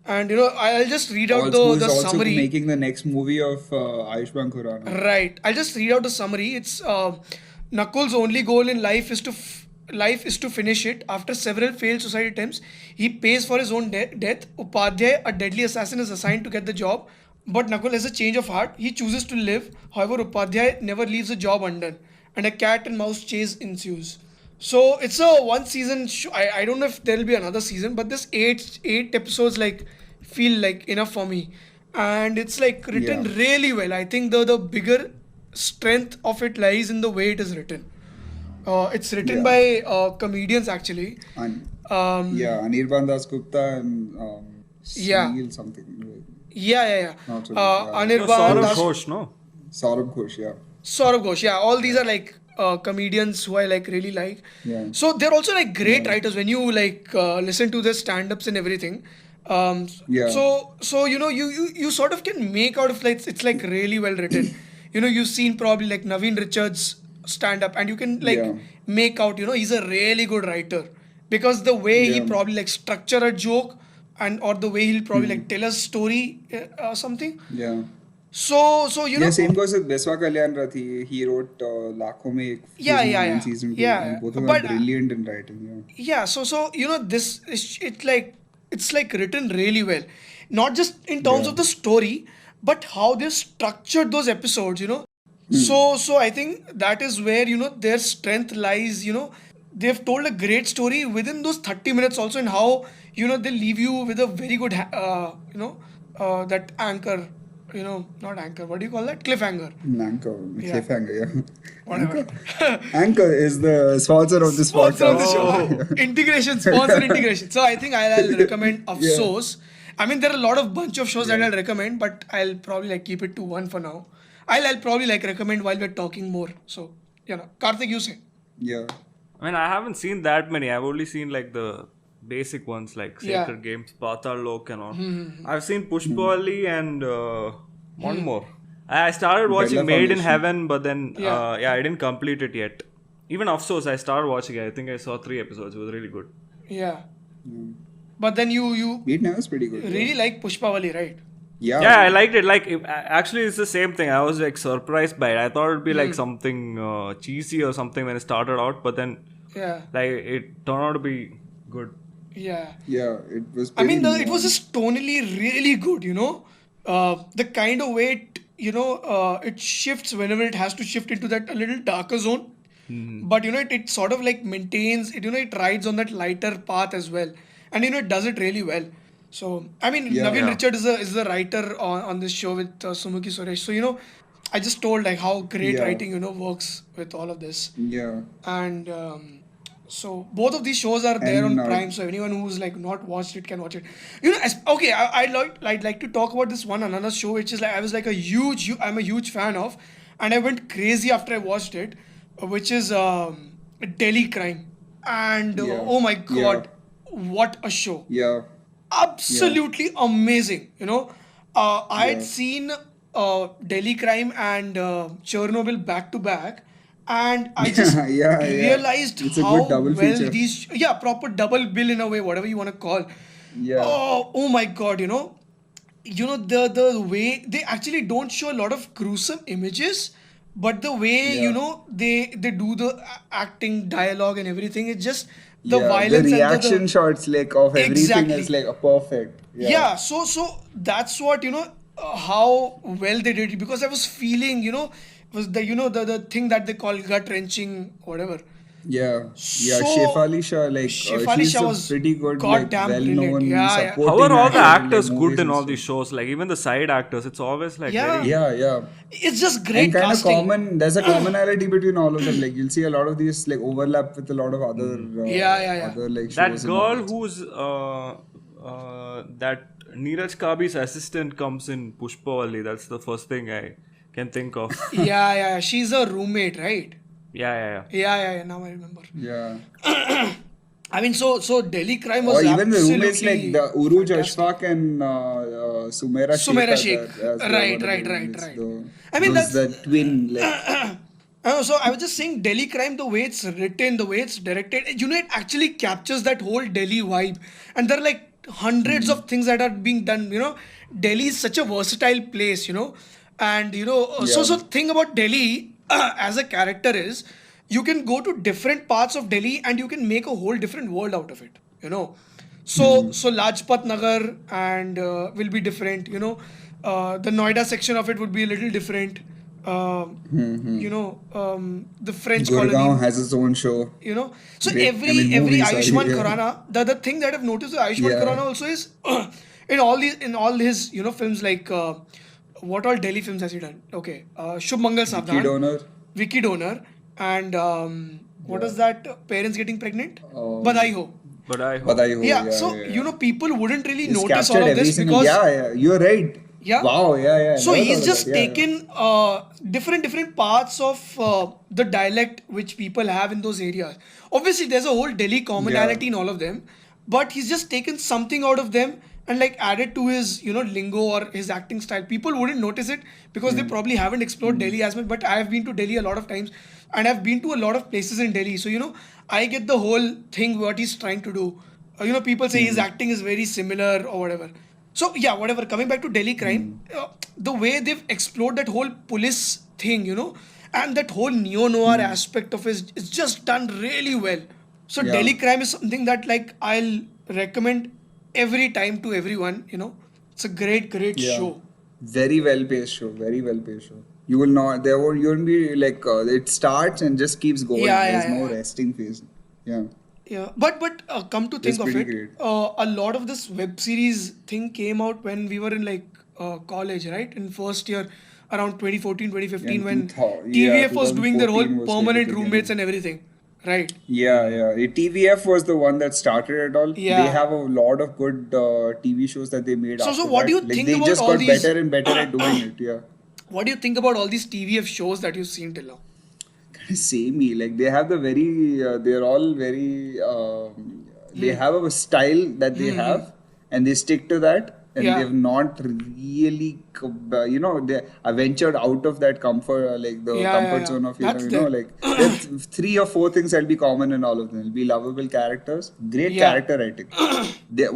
And I'll just read up. out Who's the also summary. making the next movie of Ayushmann Khurrana. Right. I'll just read out the summary. It's Nakul's only goal in life is to finish it. After several failed suicide attempts, he pays for his own death. Upadhyay, a deadly assassin, is assigned to get the job. But Nakul has a change of heart. He chooses to live. However, Upadhyay never leaves the job undone, and a cat and mouse chase ensues. So it's a one season show. I don't know if there'll be another season, but this eight episodes like feel like enough for me. and it's like written Yeah. really well. I think the bigger strength of it lies in the way it is written. It's written Yeah. by comedians actually. And Um, yeah, Anirban Das Gupta and yeah, Sunil something. yeah. Not Sunil. Uh, Yeah. No, Anirban Saurabh Das, Ghosh, no? Saurabh Ghosh. Yeah. Saurabh Ghosh. Yeah, all these are like comedians who I like really like. Yeah. So they're also like great Yeah. writers when you like listen to their stand-ups and everything. Yeah. So you sort of can make out of like it's like really well written. You've seen probably like Naveen Richards stand-up, and you can like Yeah. make out he's a really good writer because the way he Yeah. probably like structure a joke and or the way he'll probably like tell a story or something. Yeah. So Yeah, same goes with Beswa Kalyan Rathi. He wrote Lakhon Mein Ek Yeah, season yeah, 1 and yeah. season 2, Yeah, and both of them but, are brilliant in writing. Yeah. Yeah, so this is it's like written really well, not just in terms Yeah. of the story, but how they structured those episodes. So I think that is where their strength lies. They've told a great story within those 30 minutes also, and how they leave you with a very good that anchor. Not anchor. What do you call that? Cliffhanger. Anchor, Yeah. cliffhanger, yeah. Whatever. Anchor is the sponsor of this Sponsor of the podcast. show. Integration, sponsor integration. So I think I'll recommend Afsos. I mean, there are a lot of bunch of shows that I'll recommend, but I'll probably like keep it to one for now. I'll probably like recommend while we're talking more. So, Karthik, you say. Yeah. I mean, I haven't seen that many. I've only seen like the basic ones like Yeah. Sacred Games, Patal Lok and all. I've seen Pushpawali and one more. I started watching Bella Made in Foundation. Heaven, but then Yeah. I didn't complete it yet. Even Afsos, I started watching it. I think I saw 3 episodes. It was really good. Yeah. But then you Meet Now is pretty good. really like Pushpawali, right? Yeah. Yeah, I liked it. Like, actually, it's the same thing. I was like surprised by it. I thought it'd be like something cheesy or something when it started out, but then Yeah. like it turned out to be good. Yeah. Yeah, it was. I mean, pretty it was just tonally really good. The kind of way it shifts whenever it has to shift into that a little darker zone. But it sort of like maintains it rides on that lighter path as well, and it does it really well. So I mean, Yeah. Naveen Yeah. Richard is the writer on this show with Sumuki Suresh. So I just told like how great Yeah. writing works with all of this. Yeah. And so both of these shows are there And, on Prime, so anyone who's like not watched it can watch it. Okay, I'd like to talk about this one another show which is like I was like I'm a huge fan of, and I went crazy after I watched it, which is Delhi Crime, and Yeah. oh my god, what a show! Yeah. Absolutely amazing. I had Yeah. seen Delhi Crime and Chernobyl back to back, and I just Yeah, yeah. realized It's a how good double well feature. these proper double bill in a way, whatever you want to call. Yeah. Oh my god, the way they actually don't show a lot of gruesome images, but the way Yeah. they do the acting, dialogue, and everything, it's just the Yeah, violence the and reaction shots like of everything Exactly. is like perfect. yeah, so that's what how well they did it, because I was feeling was the thing that they call gut wrenching, whatever. Yeah. Yeah. So, Shefali Shah, like Shefali she's Shah a was pretty good, goddamn like brilliant. well-known Yeah, yeah. supporting How are all the actor in, actors like, good movies in and all stuff. these shows? Like even the side actors, it's always like Yeah. very Yeah, yeah. It's just great And kind casting. of common, there's a commonality between all of them. Like you'll see a lot of these like overlap with a lot of other, Yeah. other like shows. that and girl all that. who's that Neeraj Kabi's assistant comes in Pushpawali. That's the first thing I can think of. Yeah. She's a roommate, right? Yeah. Yeah. Now I remember. Yeah. I mean, so Delhi Crime was Or even the roommates absolutely like the Uruj fantastic. Ashfaq and Sumaira Sumaira Sheikh. Sheikh. are the- Right. I mean, those that's- the twin. Like, So I was just saying Delhi Crime, the way it's written, the way it's directed, it actually captures that whole Delhi vibe. And there are like hundreds of things that are being done. Delhi is such a versatile place, and so thing about Delhi as a character is you can go to different parts of Delhi and you can make a whole different world out of it. So Lajpat Nagar and will be different. The Noida section of it would be a little different. The French Gurgaon colony. has its own show. So Great. every I mean, every movie, sorry, Ayushmann yeah. Khurrana, the thing that I've noticed with Ayushmann Yeah. Khurrana also is in all his films like what all Delhi films has he done? Okay, Shubh Mangal Vicky Savdhan, Donor. Vicky Donor, and what Yeah. is that? Parents getting pregnant? Um, Badai Ho. But I hope. Badai Ho. Yeah, Yeah, so yeah, yeah. people wouldn't really He's notice all captured of every this single. because Yeah, yeah. You're right. yeah. Wow. Yeah, yeah. So Never he's thought of just that. Yeah, yeah. taken different parts of the dialect which people have in those areas. Obviously, there's a whole Delhi commonality in all of them, but he's just taken something out of them and like added to his lingo or his acting style. People wouldn't notice it because they probably haven't explored Delhi as much. But I have been to Delhi a lot of times, and I've been to a lot of places in Delhi. So I get the whole thing what he's trying to do. People say his acting is very similar or whatever. So yeah, whatever. Coming back to Delhi crime, the way they've explored that whole police thing, and that whole neo-noir aspect of it is just done really well. So Yeah. Delhi crime is something that like I'll recommend every time to everyone. It's a great Yeah. show. Very well paced show. Very well paced show. You will not. There won't. You won't be like. It starts and just keeps going. Yeah, There's yeah, no yeah. resting phase. Yeah. Yeah, but come to think That's of pretty it, great. a lot of this web series thing came out when we were in like college, right? In first year, around 2014, 2015, Yeah, when 2000 TVF yeah, was doing their whole 2014 was permanent like the roommates beginning. and everything, right? Yeah, yeah. TVF was the one that started it all. Yeah. They have a lot of good TV shows that they made So after what do you that. think They about just all got these- better and better at doing it. Yeah. What do you think about all these TVF shows that you've seen till now? Kind of samey. Like they have the very. They're all very. They have a style that they have, and they stick to that. And Yeah. they've not really, they are ventured out of that comfort, like the Yeah, comfort yeah. zone of, That's like there's 3 or 4 things that'll be common in all of them. It'll be lovable characters, great Yeah. character writing.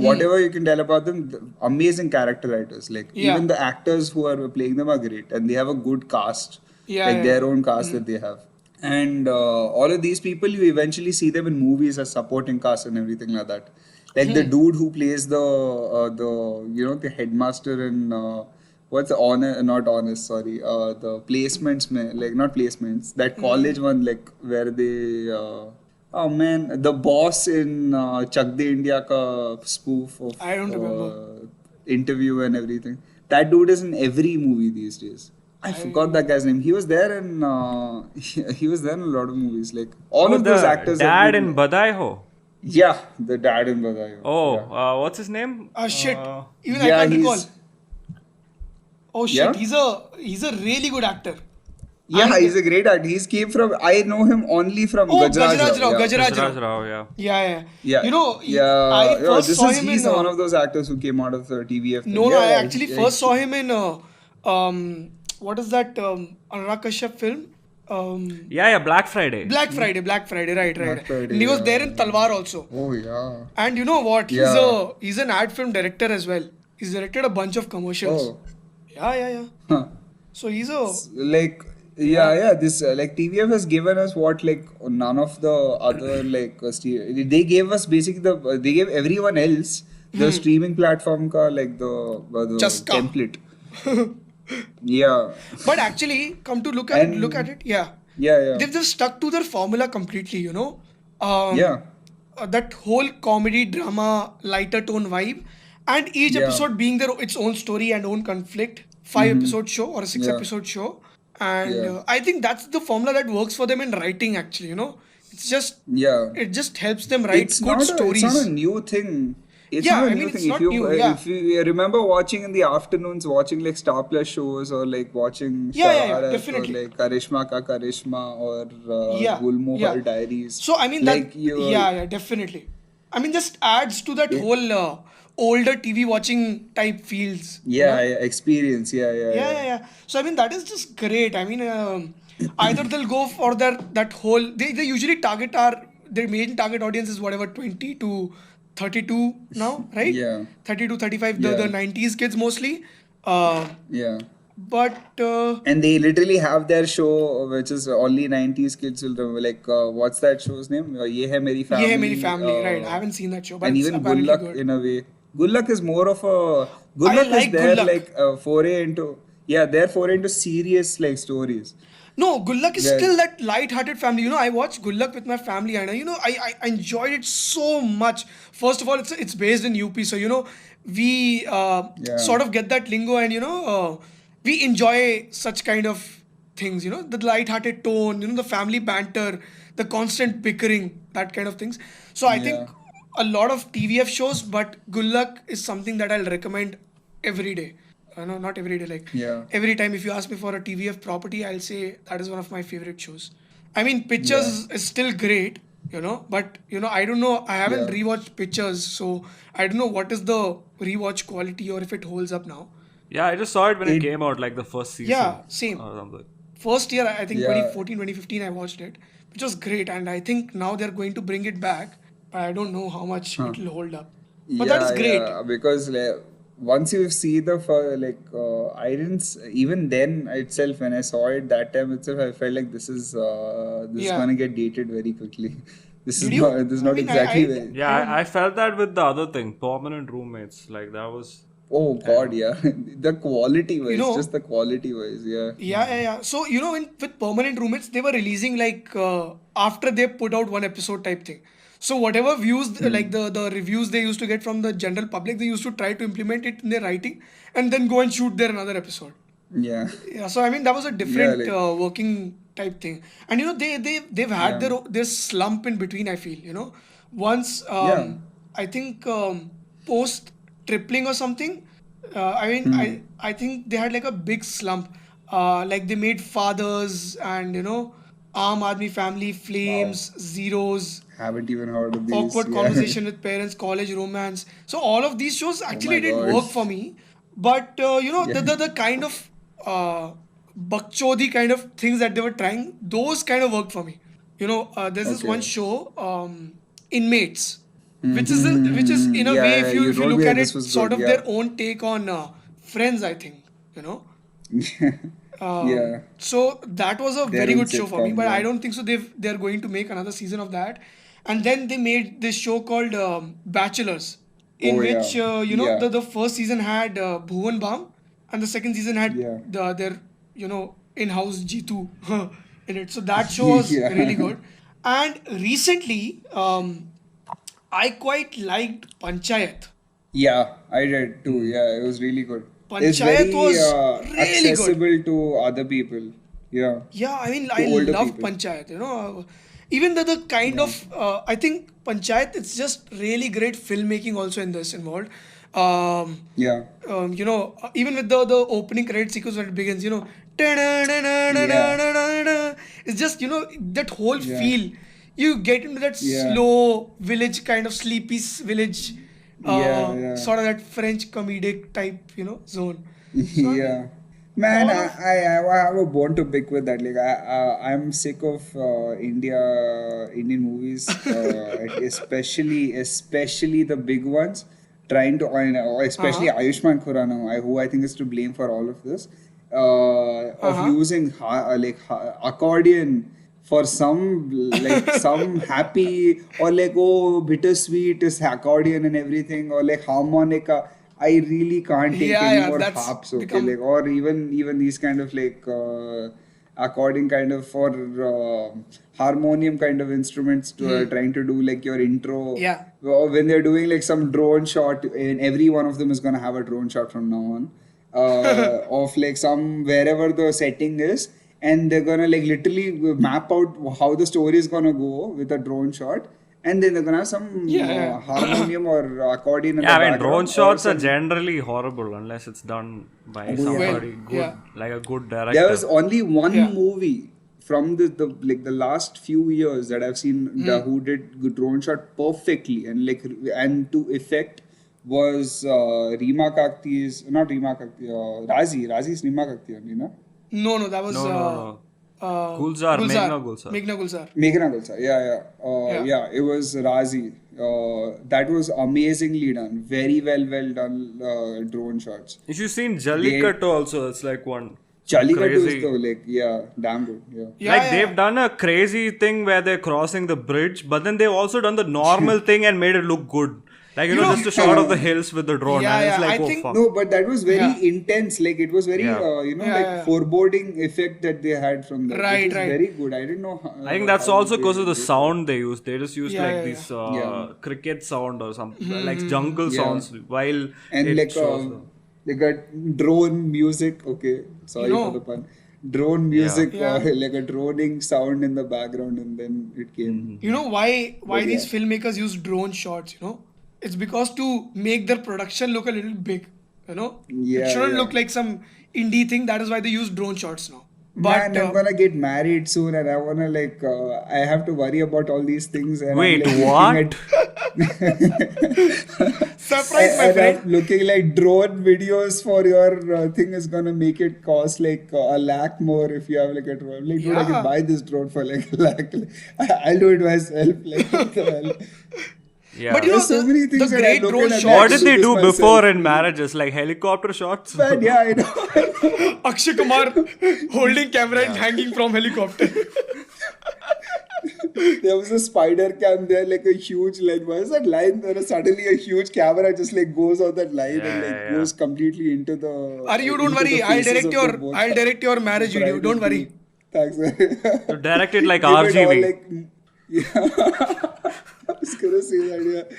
Whatever you can tell about them, amazing character writers. Like Yeah. even the actors who are playing them are great, and they have a good cast, Yeah, like yeah, their yeah. own cast that they have. And all of these people, you eventually see them in movies as supporting cast and everything like that. Like the dude who plays the headmaster in what's the honor not honest sorry the placements like not placements that college one like where they oh man the boss in Chak De India ka spoof of I don't remember. interview and everything. That dude is in every movie these days. I forgot that guy's name. He was there in he was there in a lot of movies. Like all of those actors. have Dad been- in Badai Ho. Yeah, the dad in Badayo. Oh, yeah. what's his name? Shit. Even yeah, I can't recall. he's- Oh shit, Yeah? he's a really good actor. Yeah, he's a great actor. He's came from. I know him only from Oh, Gajraj Gajraj Rao, Yeah. Gajraj Raj Rao. Rao, yeah. Yeah. Yeah, I first this saw is him he's in one of those actors who came out of the TVF. thing. No, Yeah, I yeah, actually he- first saw him in what is that Anurag Kashyap film? Yeah, Black Friday. Black Friday, right. Black Friday, And he was yeah. there in Talwar also. Oh yeah. And you know what? Yeah. He's an ad film director as well. He's directed a bunch of commercials. Oh. Yeah. Huh. So he's a Like yeah. This like TVF has given us what like none of the other like they gave us basically they gave everyone else the streaming platform ka like the Chaska. template. Yeah. but actually come to look at it, yeah. Yeah. They've just stuck to their formula completely, Yeah. That whole comedy drama lighter tone vibe and each Yeah. episode being their its own story and own conflict 5 episode show or a 6 episode show and Yeah. I think that's the formula that works for them in writing actually, it's just Yeah. it just helps them write It's good stories. It's not a new thing. It's Yeah, not a I new mean, thing. it's not new, yeah. If you remember watching in the afternoons, watching like Star Plus shows or like watching Yeah, Shararat definitely. or like Karishma Ka Karishma or Yeah, Gulmohar yeah. Diaries. So I mean like that you, yeah, definitely. I mean just adds to that whole older TV watching type feels. yeah, experience. Yeah. So I mean that is just great. I mean either they'll go for that whole they usually their main target audience is whatever 20 to 32 now, right? Yeah. 30 to 35 Yeah. the 90s kids mostly. Yeah. But And they literally have their show, which is only 90s kids will remember. Like, what's that show's name? Ye Hai Meri Family. Yeah, Meri Family, right? I haven't seen that show, but And it's even Good apparently Luck good. in a way. Good Luck is more of a. Good I Luck like is their Good Luck. like foray into. Yeah, their foray into serious like stories. No, Good Luck is Well, still that light-hearted family. I watched Good Luck with my family, and I enjoyed it so much. First of all, it's based in UP, so we yeah, sort of get that lingo, and we enjoy such kind of things. The light-hearted tone, the family banter, the constant bickering, that kind of things. So I yeah, think a lot of TVF shows, but Good Luck is something that I'll recommend every day. No, not every day. Like yeah, every time, if you ask me for a TVF property, I'll say that is one of my favorite shows. I mean, yeah, Pictures is still great, but I don't know. I haven't yeah. rewatched Pictures, so I don't know what is the rewatch quality or if it holds up now. Yeah, I just saw it when it It, came out, like the first season Yeah, same. or something. First year, I think yeah, 2014, 2015, I watched it, which was great, and I think now they're going to bring it back, but I don't know how much huh. it will hold up. But that is Yeah, great. yeah, because like, once you see the I didn't even then itself when I saw it that time itself I felt like this is Yeah. gonna get dated very quickly. This is Did not you? this is I not mean, exactly where. Yeah, I don't. I felt that with the other thing, Permanent Roommates. Like that was Oh kind God, of. yeah, the quality You wise, just know, the quality wise, yeah, Yeah. So with Permanent Roommates, they were releasing like after they put out one episode type thing. So whatever views, like the reviews they used to get from the general public, they used to try to implement it in their writing, and then go and shoot their another episode. yeah, Yeah. So I mean, that was a yeah, different like working type thing, and they've had yeah, their slump in between. I feel once yeah, I think post tripling or something. I mean, I think they had like a big slump. Like they made Fathers and Aam Aadmi Family, wow, Flames, Zeros, haven't even heard of these, Awkward yeah, Conversation with Parents, College Romance. So all of these shows oh my actually did God, work for me, but yeah, the kind of bakchodi kind of things that they were trying, those kind of worked for me. There's this one okay, show, Inmates, which is in a yeah, way, yeah, if you you told me look that at this it, was sort good, of yeah. their own take on Friends. I think you know. Yeah, So that was a their very own good show for me, sitcom, but I yeah. don't think so. They're going to make another season of that, and then they made this show called Bachelors, in Oh yeah, which yeah, the first season had Bhuvan Bam, and the second season had yeah, their in-house Jitu in it. So that show was really yeah, good. And recently, I quite liked Panchayat. yeah. I did too. Yeah, it was really good. It's Panchayat very was really good. accessible to other people. Yeah, Yeah, I mean, to I older love people. Panchayat, Even the kind Yeah, of, I think Panchayat, it's just really great filmmaking also in this involved. Um, yeah, Even with the opening credit sequence when it begins, yeah, it's just, that whole yeah, feel. You get into that yeah, slow village, kind of sleepy village, yeah, yeah. sort of that French comedic type, zone. So, I mean, Yeah, man, all of I have a bone to pick with that. Like I'm sick of Indian movies, especially the big ones, trying to, especially uh-huh. Ayushmann Khurrana, who I think is to blame for all of this, of Uh-huh. using accordion for some some happy or like oh bittersweet is accordion and everything or like harmonica. I really can't take Yeah, any yeah, more that's harps, okay, like become. or even these kind of accordion kind of for harmonium kind of instruments to trying to do like your intro Yeah. or when they're doing like some drone shot and every one of them is gonna have a drone shot from now on of like some wherever the setting is and they're gonna like literally map out how the story is gonna go with a drone shot and then they're gonna have some Yeah, yeah. harmonium or accordion in Yeah, the I mean, drone background or shots are some generally horrible unless it's done by oh yeah. Well, somebody good, yeah. like a good There was director. only one Yeah. movie from the last few years that I've seen who did good drone shot perfectly and to effect was Rima Kakti's not Rima Kakti Razi's Rima Kakti only, no? No, that was No, no, no. Gulzar, Gulzar. Meghna Gulzar. Meghna Gulzar. Meghna Gulsa, Yeah. yeah, it was Razi. That was amazingly done, very well done drone shots. If you've seen They Jallikattu also, it's like one Jallikattu is crazy. though like yeah, damn good, yeah. Yeah, Like yeah, they've yeah. done a crazy thing where they're crossing the bridge, but then they've also done the normal thing and made it look good. Like, You know- just a shot of the hills with the drone. Yeah, And it's yeah, like, I oh, think- fuck. No, but that was very Yeah. intense. Like it was very, Yeah. Yeah. foreboding effect that they had from that. Right, which was right. very good. I didn't know. I think that's how also they because of the did that. sound they used. They just used Yeah, like yeah, this Yeah. cricket sound or something, like jungle Yeah. sounds while And it like shows. like a drone music. Okay, sorry You know- for the pun. Drone music, Yeah. like a droning sound in the background, and then it came. You know why But these yeah. filmmakers use drone shots, you know? It's because to make their production look a little big, you know? Yeah, it shouldn't yeah. look like some indie thing. That is why they use drone shots now. Man, But I'm gonna get married soon, and I wanna I have to worry about all these things. And Wait, I'm, like, what? surprise, my and friend. I'm looking like drone videos for your thing is gonna make it cost like a lakh more if you have like a drone. Like, dude, I Yeah. can buy this drone for like a lakh. I'll do it myself. Like, what the hell? Yeah. But you know, There's so many things the that I great look drone at. shots. What did they this do myself. before in marriages? Like helicopter shots? Man, yeah, I know. Akshay Kumar holding camera and hanging from helicopter. There was a spider cam there, like a huge line. What is that line? There is suddenly a huge camera just like goes on that line and like Yeah. goes completely into the. Are you don't into worry, the I'll faces direct of your the both I'll direct your marriage bride video. and Don't worry. groom. Thanks. To direct it like Give it all, RGV. like, yeah. I was gonna say that. Yeah.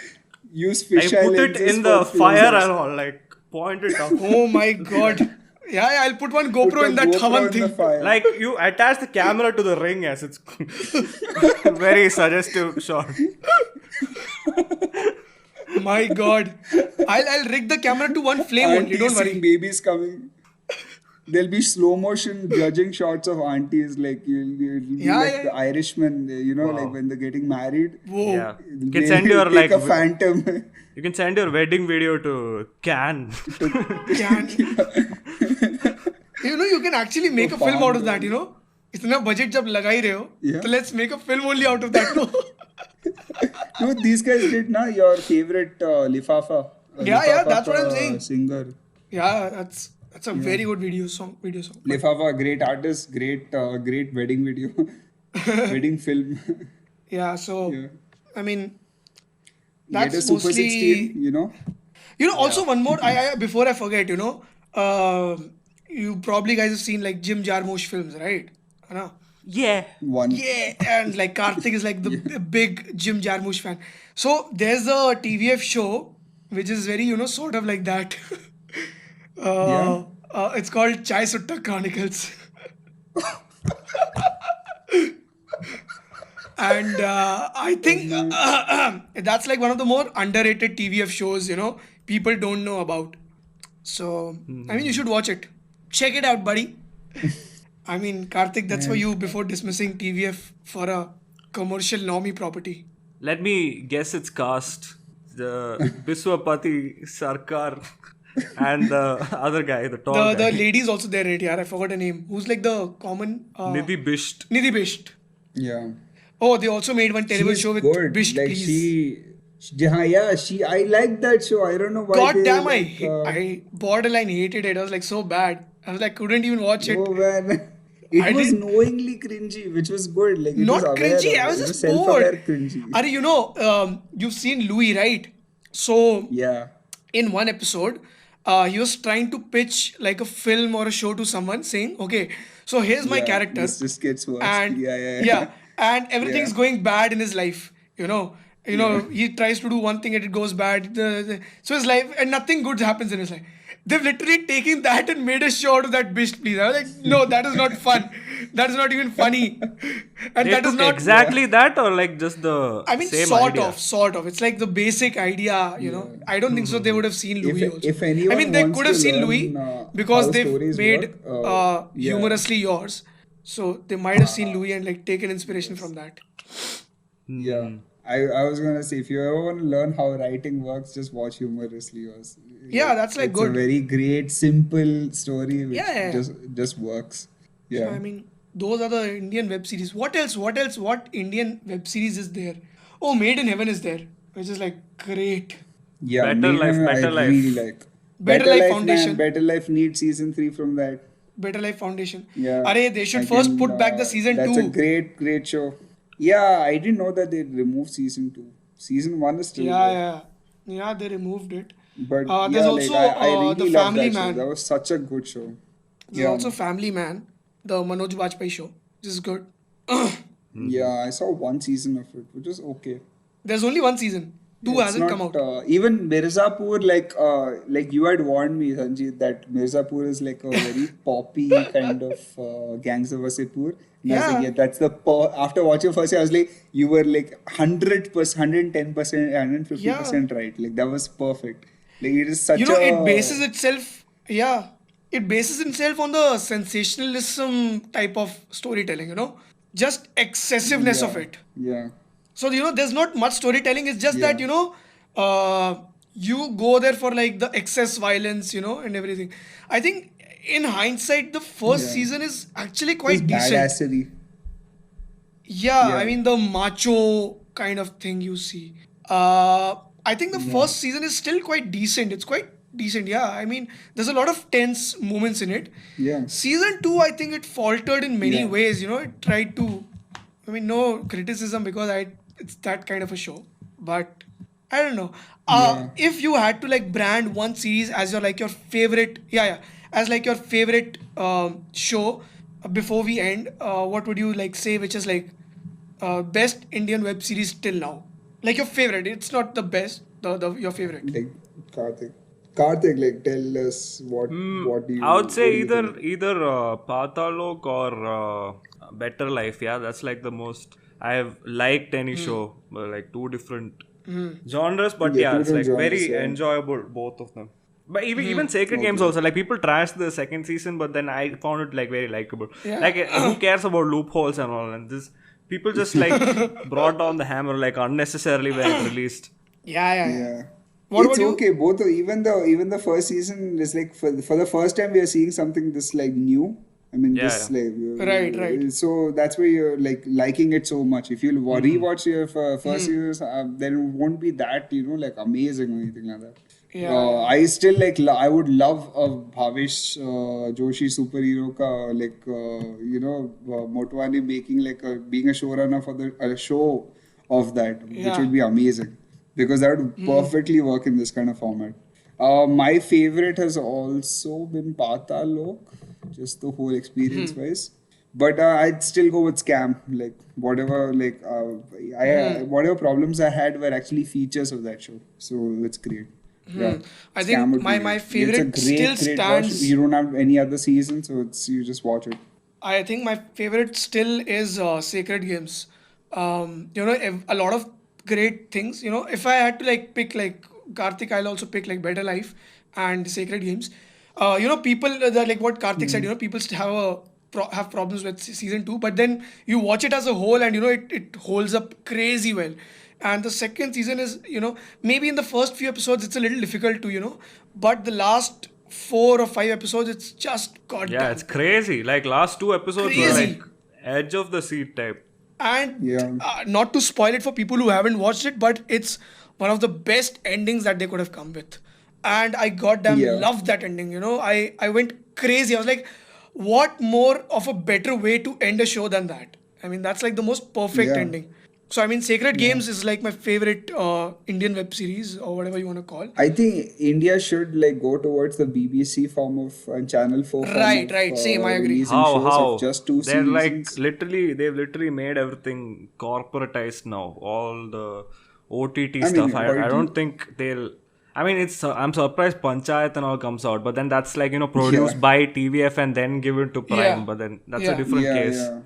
Use I fisheye put it lenses in the for fire films. and all, like point it up. Oh my god. Yeah, I'll put one Put GoPro a in that GoPro Havan in the thing. fire. Like you attach the camera to the ring as it's very suggestive shot. My god. I'll rig the camera to one flame only, Aunties don't seeing worry. babies coming. There'll be slow motion judging shots of aunties, like you'll be Yeah, like yeah. the Irishman, like when they're getting married. Whoa. Yeah. You They can send your take like a phantom. you can send your wedding video to Can. Can. You know, you can actually make a film out of that, you know? इतना budget जब लगा ही रहे हो, Yeah. so let's make a film only out of that. No? No, these guys did na your favorite Lifafa. Yeah, that's what I'm saying. Singer. Yeah, that's a very good video song. Lifafa, great artist, great wedding video, wedding film. Yeah, so Yeah. I mean, Get a that's Super mostly. 16, you know. You know, also one more. I before I forget, you know, you probably guys have seen like Jim Jarmusch films, right? I know. Yeah. One. Yeah, and like Karthik is like the big Jim Jarmusch fan. So there's a TVF show which is very, you know, sort of like that. It's called Chai Sutta Chronicles. And I think that's like one of the more underrated TVF shows, you know, people don't know about. So, I mean, you should watch it. Check it out, buddy. I mean, Karthik, that's for you before dismissing TVF for a commercial normie property. Let me guess its cast. The Biswapati Sarkar and the other guy, the tall The guy. lady is also there, right? Yeah, I forgot her name. Who's like the common... Nidhi Bisht. Nidhi Bisht. Yeah. Oh, they also made one terrible She's show with good. Bisht, like please. I like that show. I don't know why. God they, damn, like, I borderline hated it. I was like so bad. I was like, couldn't even watch it. Oh man. It I was didn't- knowingly cringy, which was good. Like it Not was aware cringy, of I it. was It just self-aware bored. cringy. Are you know, you've seen Louis, right? So Yeah. in one episode, he was trying to pitch like a film or a show to someone, saying, "Okay, so here's my Yeah, character, this gets worse. and Yeah. and everything's Yeah. going bad in his life. You know, he tries to do one thing and it goes bad. So his life and nothing good happens in his life. They've literally taken that and made a show out of that bitch, please. I was like, no, that is not fun. That is not even funny. And They that is took not exactly that or like just the I mean, same sort idea? of. It's like the basic idea, you know. I don't think so. They would have seen Louis also. If anyone I mean, they wants could have to seen learn, Louis how because they've stories made work, yeah. humorously yours. So they might have seen Louis and like taken inspiration from that. Yeah. I was gonna say, if you ever want to learn how writing works, just watch Humorously Yours. Yeah, that's like it's good. a very great, simple story which Yeah. just works. Yeah. So, I mean, those are the Indian web series. What else? What Indian web series is there? Oh, Made in Heaven is there, which is like great. Yeah, Better Life, Mayhem Better I Life. really like. Better Life Man, Foundation. Better Life needs season 3 from that. Better Life Foundation. Yeah. They should first put back the season 2. That's a great show. Yeah, I didn't know that they'd remove season 2. Season 1 is still there. Yeah. Yeah, they removed it. But There's yeah, like also I the really loved Family that show. That Man. was such a good show. There's Yeah, also Family Man, the Manoj Bajpayee show. This is good. yeah. I saw one season of it, which was okay. There's only one season. Yeah, Two it's hasn't come not out. even Mirzapur. Like you had warned me, Sanjeev, that Mirzapur is like a very poppy kind of Gangs of Wasseypur. And I was like, Yeah. yeah, that's the after watching first, I was like, you were like 100%, 110%, Yeah. 150% right. Like that was perfect. Like it is such It bases a itself, yeah, it bases itself on the sensationalism type of storytelling, just excessiveness of yeah, it. yeah, So, there's not much storytelling. It's just that, yeah, you go there for like the excess violence, and everything. I think in hindsight, the first yeah. season is actually This quite decent. badassery. Yeah, I Yeah, mean the macho kind of thing you see. Uh, I think the yeah, first season is still quite decent. It's quite decent. Yeah, I mean there's a lot of tense moments in it. yeah, Season two, I think it faltered in many yeah, ways. It tried to. I mean, no criticism because it's that kind of a show. But I don't know. yeah. If you had to like brand one series as your favorite, yeah, as like your favorite show before we end, what would you like say? Which is like best Indian web series till now? Like your favorite. It's not the best. The your favorite. Like Karthik. Karthik, like tell us I would say what do you think? either Patalok or Better Life. Yeah, that's like the most I have liked any show. Like two different genres, but Yeah, yeah, two it's different like genres, very yeah. enjoyable both of them. But even Sacred Games Okay. also, like people trashed the second season, but then I found it like very likable. Yeah. Like who cares about loopholes and all, and this people just like brought down the hammer like unnecessarily when it released. Yeah. Yeah. What It's about you? okay. Even the first season is like for the first time we are seeing something this like new. I mean Yeah, this yeah. like Right. so that's why you're like liking it so much. If you rewatch your first series, then it won't be that like amazing or anything like that. Yeah. I still like I would love a Bhavesh Joshi superhero ka like Motwani making like being a showrunner for a show of that, which Yeah. would be amazing because that would perfectly work in this kind of format. My favorite has also been Patalok, just the whole experience wise. But I'd still go with Scam. Like whatever, whatever problems I had were actually features of that show. So it's great. Yeah, I Scam think would be my great. It's a favorite still great watch. stands. You don't have any other season, so you just watch it. I think my favorite still is Sacred Games. A lot of great things. If I had to like pick like Karthik, I'll also pick like Better Life and Sacred Games. People like what Karthik said. People still have problems with season two, but then you watch it as a whole, and it holds up crazy well. And the second season is maybe in the first few episodes it's a little difficult to but the last 4 or 5 episodes it's just Yeah, goddamn it's crazy. Like last two episodes were crazy. like edge of the seat type. And Yeah. not to spoil it for people who haven't watched it, but it's one of the best endings that they could have come with. And I goddamn Yeah. loved that ending. I went crazy. I was like, what more of a better way to end a show than that? I mean, that's like the most perfect Yeah. ending. So I mean, Sacred Yeah. Games is like my favorite Indian web series or whatever you want to call. I think India should like go towards the BBC form of Channel 4 form Right, of right. Same, I agree. releasing How shows of how just two they're like seasons. they've literally made everything corporatized now. All the OTT I stuff. mean, I don't think they'll. I mean, I'm surprised Panchayat and all comes out, but then that's like produced Yeah. by TVF and then given to Prime. Yeah. But then that's Yeah. a different Yeah, case. yeah.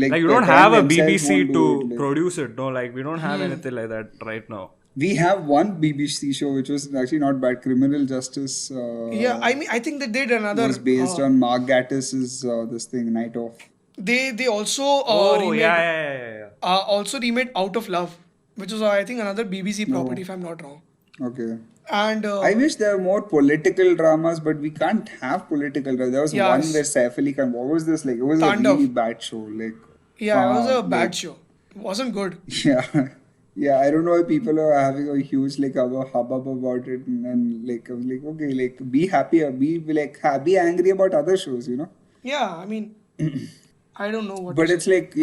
Like you the don't Prime have a themselves BBC won't to do it, like- produce it. No, like we don't have anything like that right now. We have one BBC show which was actually not bad. Criminal Justice Yeah, I mean, I think they did another. was based on Mark Gattis's this thing, Night Off. They also Oh remade yeah. also remade Out of Love, which was I think another BBC property No. if I'm not wrong. Okay. And I wish there were more political dramas, but we can't have political dramas. There was Yeah, one it's- where Saif Ali Khan, what was this like? It was a Tandav. really bad show. Like, yeah, it was a bad like, show. It wasn't good. Yeah, yeah. I don't know why people are having a huge like hubbub about it, and like I was like, okay, like be happier, be angry about other shows, Yeah, I mean, I don't know what. But to it's say. like,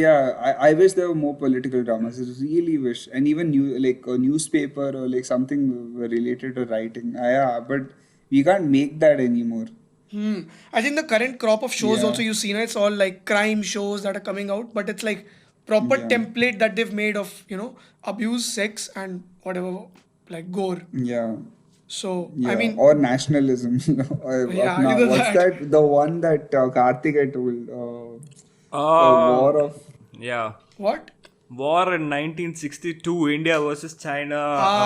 I wish there were more political dramas. I really wish. And even like a newspaper or like something related to writing. But we can't make that anymore. I think the current crop of shows Yeah. also you see, it's all like crime shows that are coming out, but it's like proper Yeah. template that they've made of abuse, sex, and whatever, like gore. Yeah. So I Yeah. mean, Or nationalism. yeah, Now, either what's that. that? The one that Karthik had told. War of. Yeah. What? War in 1962, India versus China.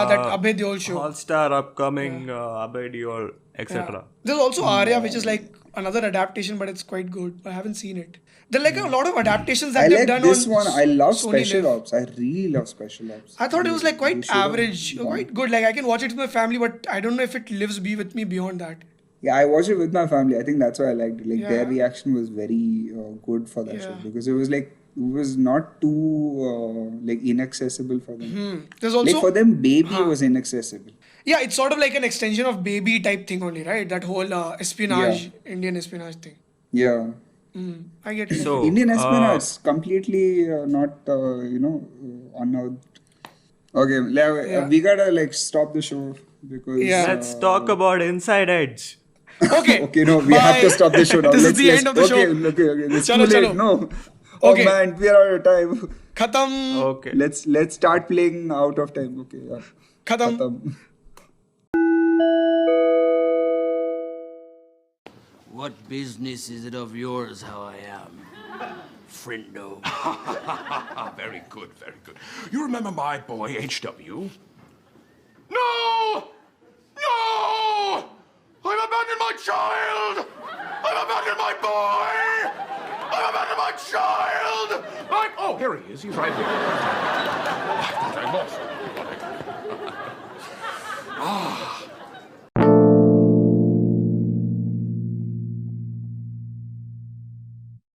That Abhay Deol show. All-star upcoming Abhay Deol, Yeah. etc. There's also Arya, which is like another adaptation, but it's quite good. I haven't seen it. There are like a lot of adaptations that I they've like done this on one. I love Sony Special Live. Ops. I really love Special Ops. I thought it was like You quite should have average, gone. quite good. Like I can watch it with my family, but I don't know if it lives be with me beyond that. Yeah, I watched it with my family. I think that's why I liked it. Like their Yeah. reaction was very good for that show Yeah. because it was like it was not too like inaccessible for them. There's Like also for them, Baby was inaccessible. yeah, it's sort of like an extension of Baby type thing only, right? That whole espionage, Indian espionage thing. Yeah, I get it. So Indian espionage completely not unearthed. Okay, we gotta like stop the show because Yeah. let's talk about Inside Edge. Okay. Okay, no, we have to Bye. stop the show now. This is the end of the show. Okay, it's Chalo, too late. chalo. No. Okay. Oh man, we are out of time. Khatam. Okay. Let's start playing out of time. Okay, yeah. Khatam. Khatam. What business is it of yours how I am? Friendo. Very good, very good. You remember my boy, H.W.? No! No! I've abandoned my child! I've abandoned my boy! I've abandoned my child! Oh, here he is. He's right here. I thought I lost him.